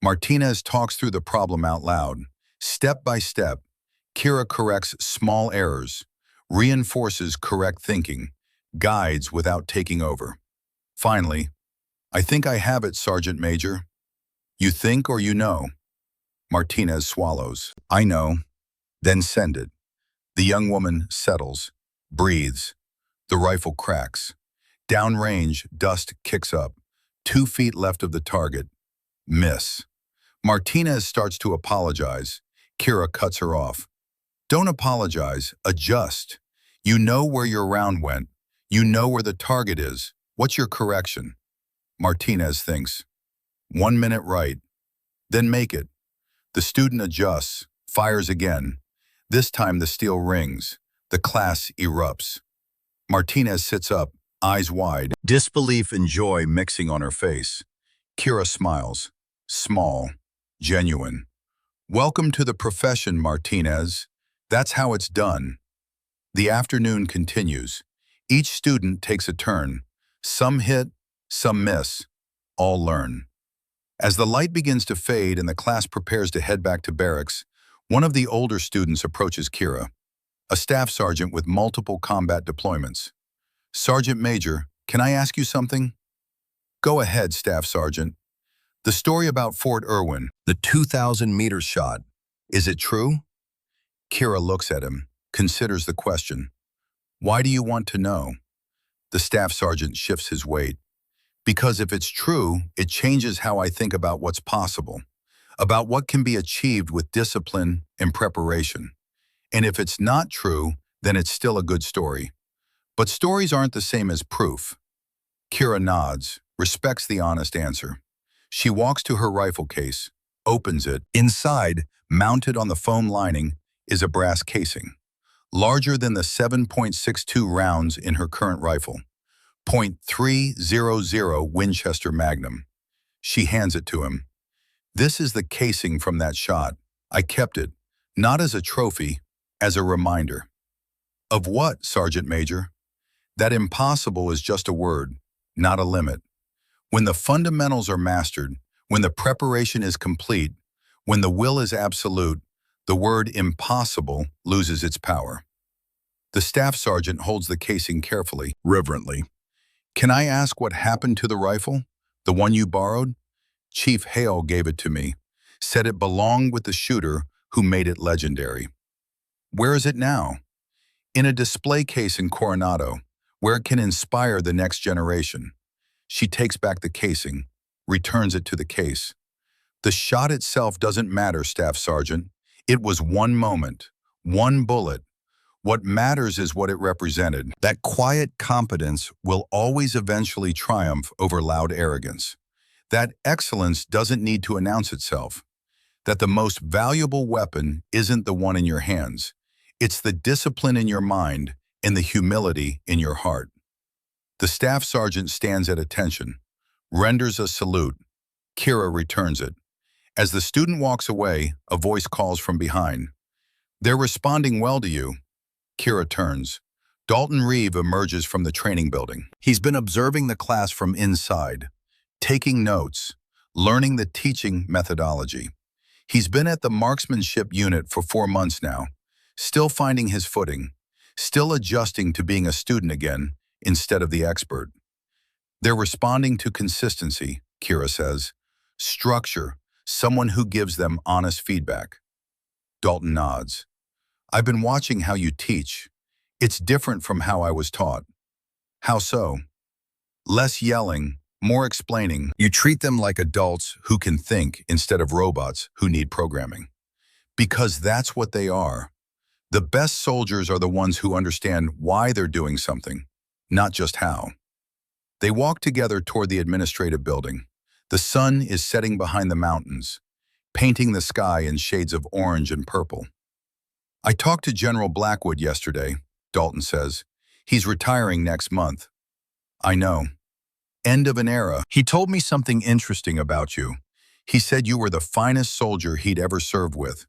Martinez talks through the problem out loud. Step by step, Kira corrects small errors, reinforces correct thinking, guides without taking over. Finally, I think I have it, Sergeant Major. You think or you know? Martinez swallows. I know. Then send it. The young woman settles, breathes. The rifle cracks. Downrange, dust kicks up. 2 feet left of the target. Miss. Martinez starts to apologize. Kira cuts her off. Don't apologize, adjust. You know where your round went. You know where the target is. What's your correction? Martinez thinks. 1 minute right. Then make it. The student adjusts, fires again. This time the steel rings. The class erupts. Martinez sits up, eyes wide, disbelief and joy mixing on her face. Kira smiles. Small, genuine. Welcome to the profession, Martinez. That's how it's done. The afternoon continues. Each student takes a turn. Some hit, some miss. All learn. As the light begins to fade and the class prepares to head back to barracks, one of the older students approaches Kira, a staff sergeant with multiple combat deployments. Sergeant Major, can I ask you something? Go ahead, Staff Sergeant. The story about Fort Irwin, the 2,000-meter shot, is it true? Kira looks at him, considers the question. Why do you want to know? The staff sergeant shifts his weight. Because if it's true, it changes how I think about what's possible, about what can be achieved with discipline and preparation. And if it's not true, then it's still a good story. But stories aren't the same as proof. Kira nods, respects the honest answer. She walks to her rifle case, opens it. Inside, mounted on the foam lining, is a brass casing, larger than the 7.62 rounds in her current rifle, .300 Winchester Magnum. She hands it to him. This is the casing from that shot. I kept it, not as a trophy, as a reminder. Of what, Sergeant Major? That impossible is just a word, not a limit. When the fundamentals are mastered, when the preparation is complete, when the will is absolute, the word impossible loses its power. The staff sergeant holds the casing carefully, reverently. Can I ask what happened to the rifle? The one you borrowed? Chief Hale gave it to me, said it belonged with the shooter who made it legendary. Where is it now? In a display case in Coronado, where it can inspire the next generation. She takes back the casing, returns it to the case. The shot itself doesn't matter, Staff Sergeant. It was one moment, one bullet. What matters is what it represented. That quiet competence will always eventually triumph over loud arrogance. That excellence doesn't need to announce itself. That the most valuable weapon isn't the one in your hands. It's the discipline in your mind and the humility in your heart. The staff sergeant stands at attention, renders a salute. Kira returns it. As the student walks away, a voice calls from behind. They're responding well to you. Kira turns. Dalton Reeve emerges from the training building. He's been observing the class from inside, taking notes, learning the teaching methodology. He's been at the marksmanship unit for 4 months now, still finding his footing, still adjusting to being a student again instead of the expert. They're responding to consistency, Kira says. Structure, someone who gives them honest feedback. Dalton nods. I've been watching how you teach. It's different from how I was taught. How so? Less yelling, more explaining. You treat them like adults who can think instead of robots who need programming. Because that's what they are. The best soldiers are the ones who understand why they're doing something, not just how. They walk together toward the administrative building. The sun is setting behind the mountains, painting the sky in shades of orange and purple. I talked to General Blackwood yesterday, Dalton says. He's retiring next month. I know. End of an era. He told me something interesting about you. He said you were the finest soldier he'd ever served with.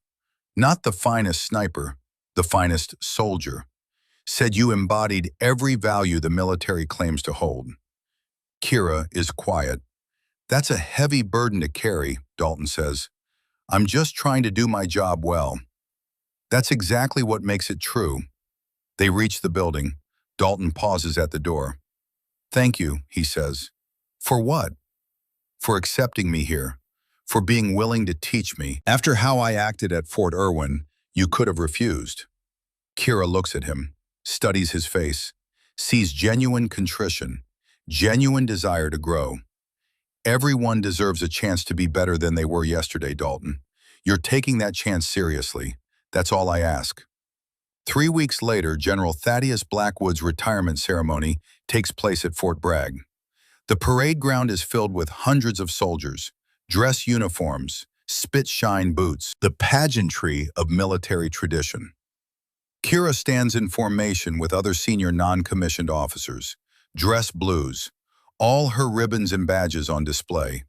Not the finest sniper, the finest soldier. Said you embodied every value the military claims to hold. Kira is quiet. That's a heavy burden to carry, Dalton says. I'm just trying to do my job well. That's exactly what makes it true. They reach the building. Dalton pauses at the door. Thank you, he says. For what? For accepting me here. For being willing to teach me. After how I acted at Fort Irwin, you could have refused. Kira looks at him, studies his face, sees genuine contrition, genuine desire to grow. Everyone deserves a chance to be better than they were yesterday, Dalton. You're taking that chance seriously. That's all I ask. 3 weeks later, General Thaddeus Blackwood's retirement ceremony takes place at Fort Bragg. The parade ground is filled with hundreds of soldiers, dress uniforms, spit-shine boots, the pageantry of military tradition. Kira stands in formation with other senior non-commissioned officers, dress blues, all her ribbons and badges on display.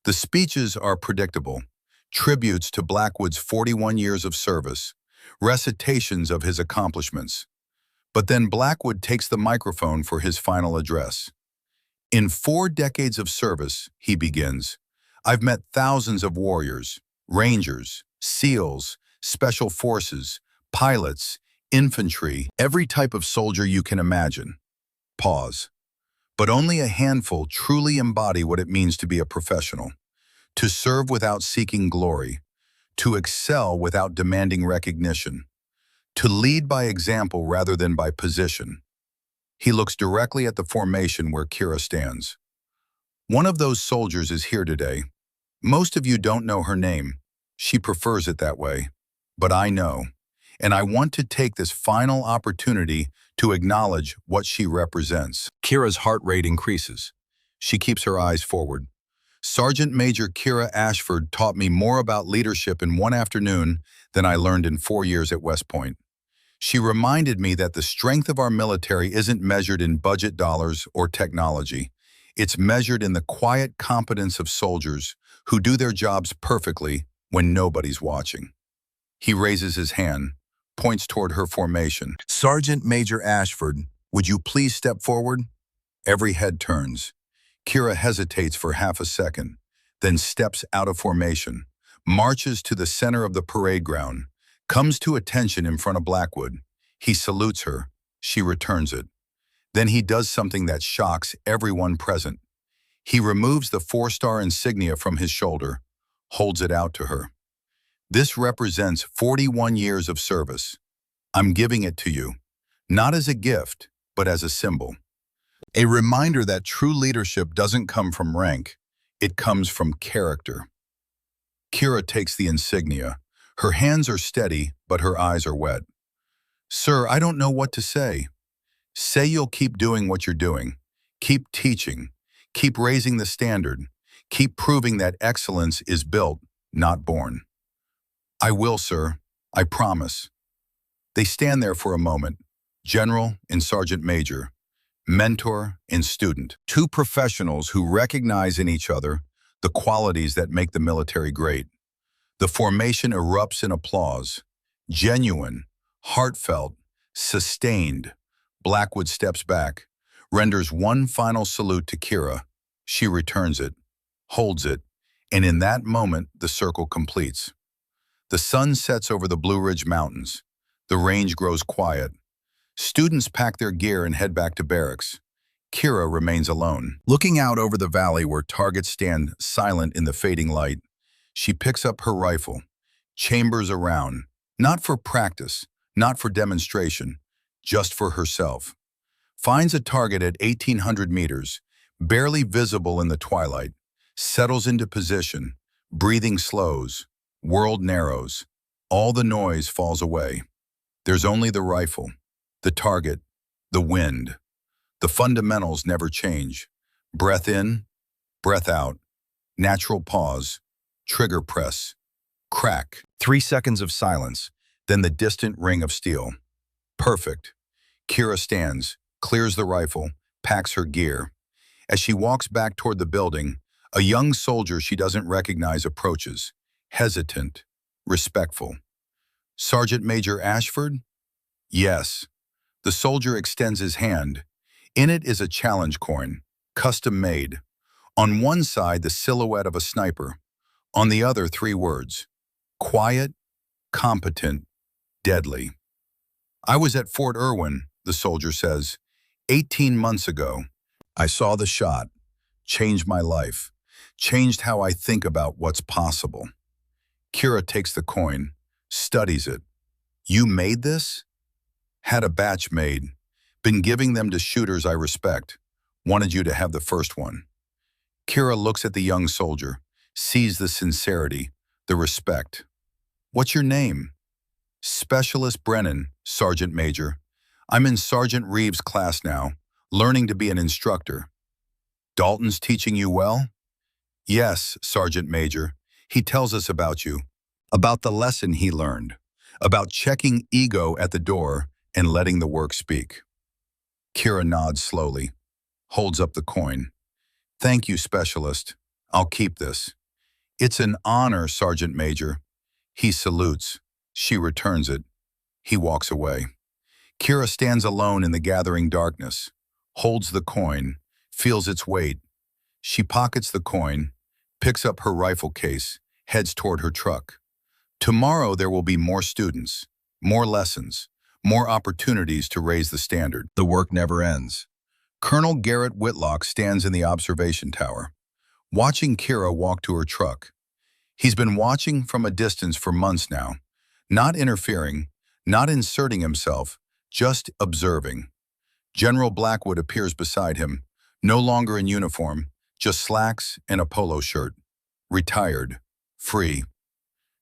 The speeches are predictable, tributes to Blackwood's 41 years of service, recitations of his accomplishments. But then Blackwood takes the microphone for his final address. In 4 decades of service, he begins, I've met thousands of warriors, rangers, SEALs, special forces, pilots, infantry, every type of soldier you can imagine. Pause. But only a handful truly embody what it means to be a professional, to serve without seeking glory, to excel without demanding recognition, to lead by example rather than by position. He looks directly at the formation where Kira stands. One of those soldiers is here today. Most of you don't know her name. She prefers it that way. But I know, and I want to take this final opportunity to acknowledge what she represents. Kira's heart rate increases. She keeps her eyes forward. Sergeant Major Kira Ashford taught me more about leadership in 1 afternoon than I learned in 4 years at West Point. She reminded me that the strength of our military isn't measured in budget dollars or technology. It's measured in the quiet competence of soldiers who do their jobs perfectly when nobody's watching. He raises his hand, points toward her formation. Sergeant Major Ashford, would you please step forward? Every head turns. Kira hesitates for half a second, then steps out of formation, marches to the center of the parade ground, comes to attention in front of Blackwood. He salutes her. She returns it. Then he does something that shocks everyone present. He removes the 4-star insignia from his shoulder, holds it out to her. This represents 41 years of service. I'm giving it to you, not as a gift, but as a symbol. A reminder that true leadership doesn't come from rank, it comes from character. Kira takes the insignia. Her hands are steady, but her eyes are wet. Sir, I don't know what to say. Say you'll keep doing what you're doing. Keep teaching. Keep raising the standard. Keep proving that excellence is built, not born. I will, sir. I promise. They stand there for a moment, General and Sergeant Major, mentor and student, 2 professionals who recognize in each other the qualities that make the military great. The formation erupts in applause, genuine, heartfelt, sustained. Blackwood steps back, renders one final salute to Kira. She returns it, holds it, and in that moment, the circle completes. The sun sets over the Blue Ridge Mountains. The range grows quiet. Students pack their gear and head back to barracks. Kira remains alone. Looking out over the valley where targets stand silent in the fading light, she picks up her rifle, chambers around, not for practice, not for demonstration, just for herself. Finds a target at 1,800 meters, barely visible in the twilight, settles into position, breathing slows, world narrows, all the noise falls away. There's only the rifle, the target, the wind. The fundamentals never change. Breath in, breath out, natural pause, trigger press, crack. 3 seconds of silence, then the distant ring of steel. Perfect. Kira stands, clears the rifle, packs her gear. As she walks back toward the building, a young soldier she doesn't recognize approaches, hesitant, respectful. Sergeant Major Ashford? Yes. The soldier extends his hand. In it is a challenge coin, custom made. On one side, the silhouette of a sniper. On the other, 3 words. Quiet, competent, deadly. I was at Fort Irwin, the soldier says, 18 months ago. I saw the shot, changed my life, changed how I think about what's possible. Kira takes the coin, studies it. You made this? Had a batch made. Been giving them to shooters I respect. Wanted you to have the first one. Kira looks at the young soldier, sees the sincerity, the respect. What's your name? Specialist Brennan, Sergeant Major. I'm in Sergeant Reeves' class now, learning to be an instructor. Dalton's teaching you well? Yes, Sergeant Major. He tells us about you, about the lesson he learned, about checking ego at the door and letting the work speak. Kira nods slowly, holds up the coin. Thank you, Specialist. I'll keep this. It's an honor, Sergeant Major. He salutes. She returns it. He walks away. Kira stands alone in the gathering darkness, holds the coin, feels its weight. She pockets the coin, picks up her rifle case, heads toward her truck. Tomorrow there will be more students, more lessons, more opportunities to raise the standard. The work never ends. Colonel Garrett Whitlock stands in the observation tower, watching Kira walk to her truck. He's been watching from a distance for months now, not interfering, not inserting himself, just observing. General Blackwood appears beside him, no longer in uniform, just slacks and a polo shirt. Retired. Free.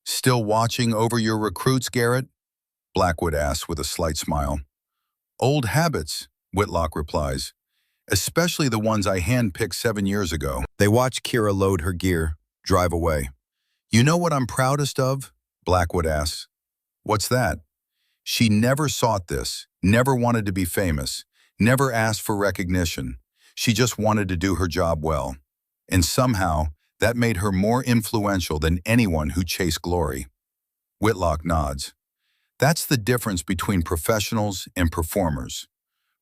Still watching over your recruits, Garrett? Blackwood asks with a slight smile. Old habits, Whitlock replies, especially the ones I handpicked 7 years ago. They watch Kira load her gear, drive away. You know what I'm proudest of? Blackwood asks. What's that? She never sought this, never wanted to be famous, never asked for recognition. She just wanted to do her job well. And somehow, that made her more influential than anyone who chased glory. Whitlock nods. That's the difference between professionals and performers.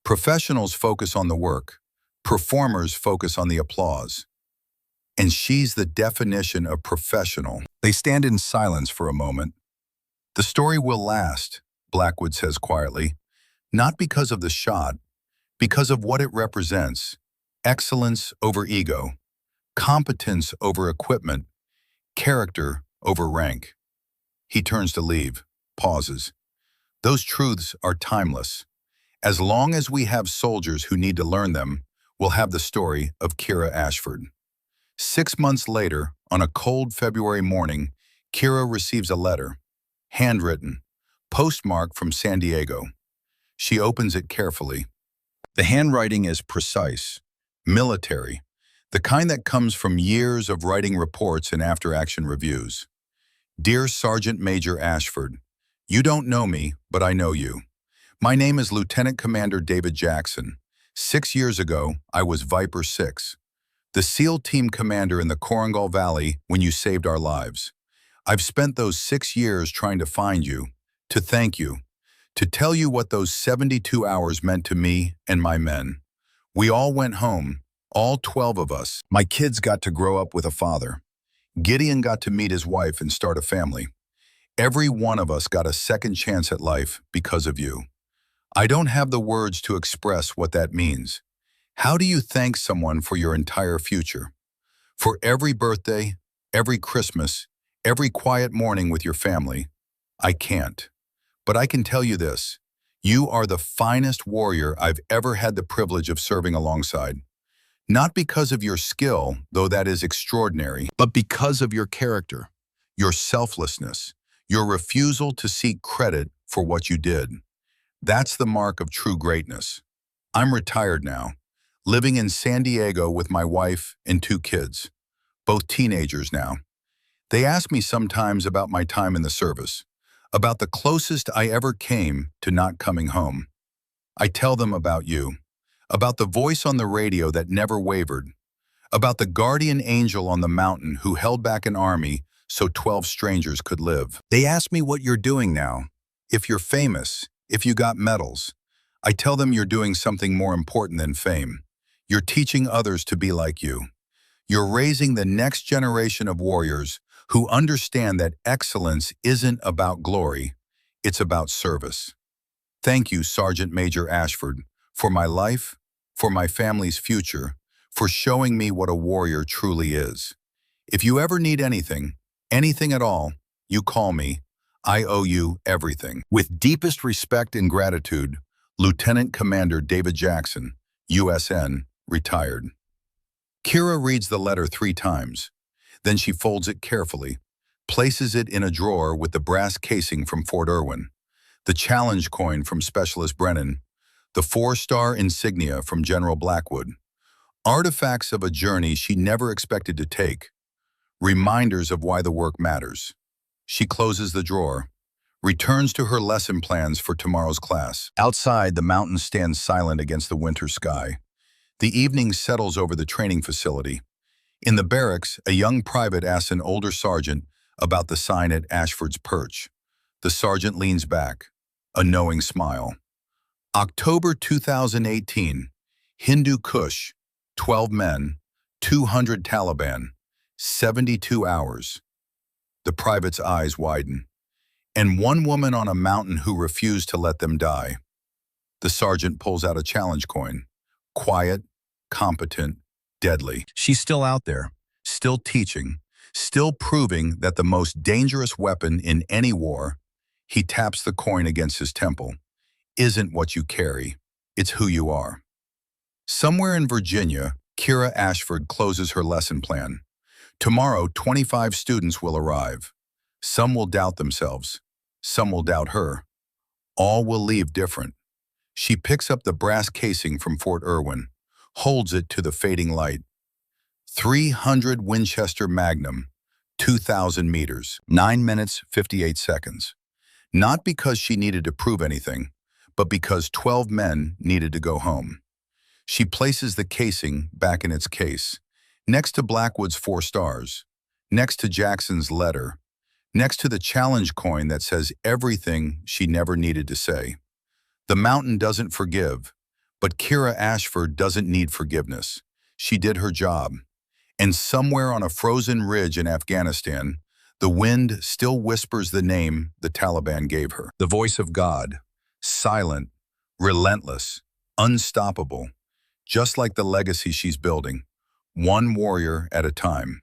Professionals focus on the work. Performers focus on the applause. And she's the definition of professional. They stand in silence for a moment. The story will last, Blackwood says quietly, not because of the shot, because of what it represents. Excellence over ego, competence over equipment, character over rank. He turns to leave, pauses. Those truths are timeless. As long as we have soldiers who need to learn them, we'll have the story of Kira Ashford. 6 months later, on a cold February morning, Kira receives a letter, handwritten, postmarked from San Diego. She opens it carefully. The handwriting is precise, military, the kind that comes from years of writing reports and after-action reviews. Dear Sergeant Major Ashford, you don't know me, but I know you. My name is Lieutenant Commander David Jackson. 6 years ago, I was Viper 6, the SEAL team commander in the Korangal Valley when you saved our lives. I've spent those 6 years trying to find you, to thank you, to tell you what those 72 hours meant to me and my men. We all went home, all 12 of us. My kids got to grow up with a father. Gideon got to meet his wife and start a family. Every one of us got a second chance at life because of you. I don't have the words to express what that means. How do you thank someone for your entire future? For every birthday, every Christmas, every quiet morning with your family? I can't. But I can tell you this. You are the finest warrior I've ever had the privilege of serving alongside. Not because of your skill, though that is extraordinary, but because of your character, your selflessness, your refusal to seek credit for what you did. That's the mark of true greatness. I'm retired now, living in San Diego with my wife and 2 kids, both teenagers now. They ask me sometimes about my time in the service, about the closest I ever came to not coming home. I tell them about you, about the voice on the radio that never wavered, about the guardian angel on the mountain who held back an army so 12 strangers could live. They ask me what you're doing now, if you're famous, if you got medals. I tell them you're doing something more important than fame. You're teaching others to be like you. You're raising the next generation of warriors who understand that excellence isn't about glory, it's about service. Thank you, Sergeant Major Ashford, for my life, for my family's future, for showing me what a warrior truly is. If you ever need anything, anything at all, you call me. I owe you everything. With deepest respect and gratitude, Lieutenant Commander David Jackson, USN, retired. Kira reads the letter 3 times. Then she folds it carefully, places it in a drawer with the brass casing from Fort Irwin, the challenge coin from Specialist Brennan, the 4-star insignia from General Blackwood, artifacts of a journey she never expected to take, reminders of why the work matters. She closes the drawer, returns to her lesson plans for tomorrow's class. Outside, the mountains stand silent against the winter sky. The evening settles over the training facility. In the barracks, a young private asks an older sergeant about the sign at Ashford's Perch. The sergeant leans back, a knowing smile. October 2018, Hindu Kush, 12 men, 200 Taliban, 72 hours. The private's eyes widen. And one woman on a mountain who refused to let them die. The sergeant pulls out a challenge coin. Quiet, competent, deadly. She's still out there, still teaching, still proving that the most dangerous weapon in any war, he taps the coin against his temple, isn't what you carry, it's who you are. Somewhere in Virginia, Kira Ashford closes her lesson plan. Tomorrow, 25 students will arrive. Some will doubt themselves. Some will doubt her. All will leave different. She picks up the brass casing from Fort Irwin, holds it to the fading light. 300 Winchester Magnum, 2,000 meters, 9 minutes, 58 seconds. Not because she needed to prove anything, but because 12 men needed to go home. She places the casing back in its case, next to Blackwood's 4 stars, next to Jackson's letter, next to the challenge coin that says everything she never needed to say. The mountain doesn't forgive, but Kira Ashford doesn't need forgiveness. She did her job. And somewhere on a frozen ridge in Afghanistan, the wind still whispers the name the Taliban gave her. The voice of God, silent, relentless, unstoppable, just like the legacy she's building, one warrior at a time.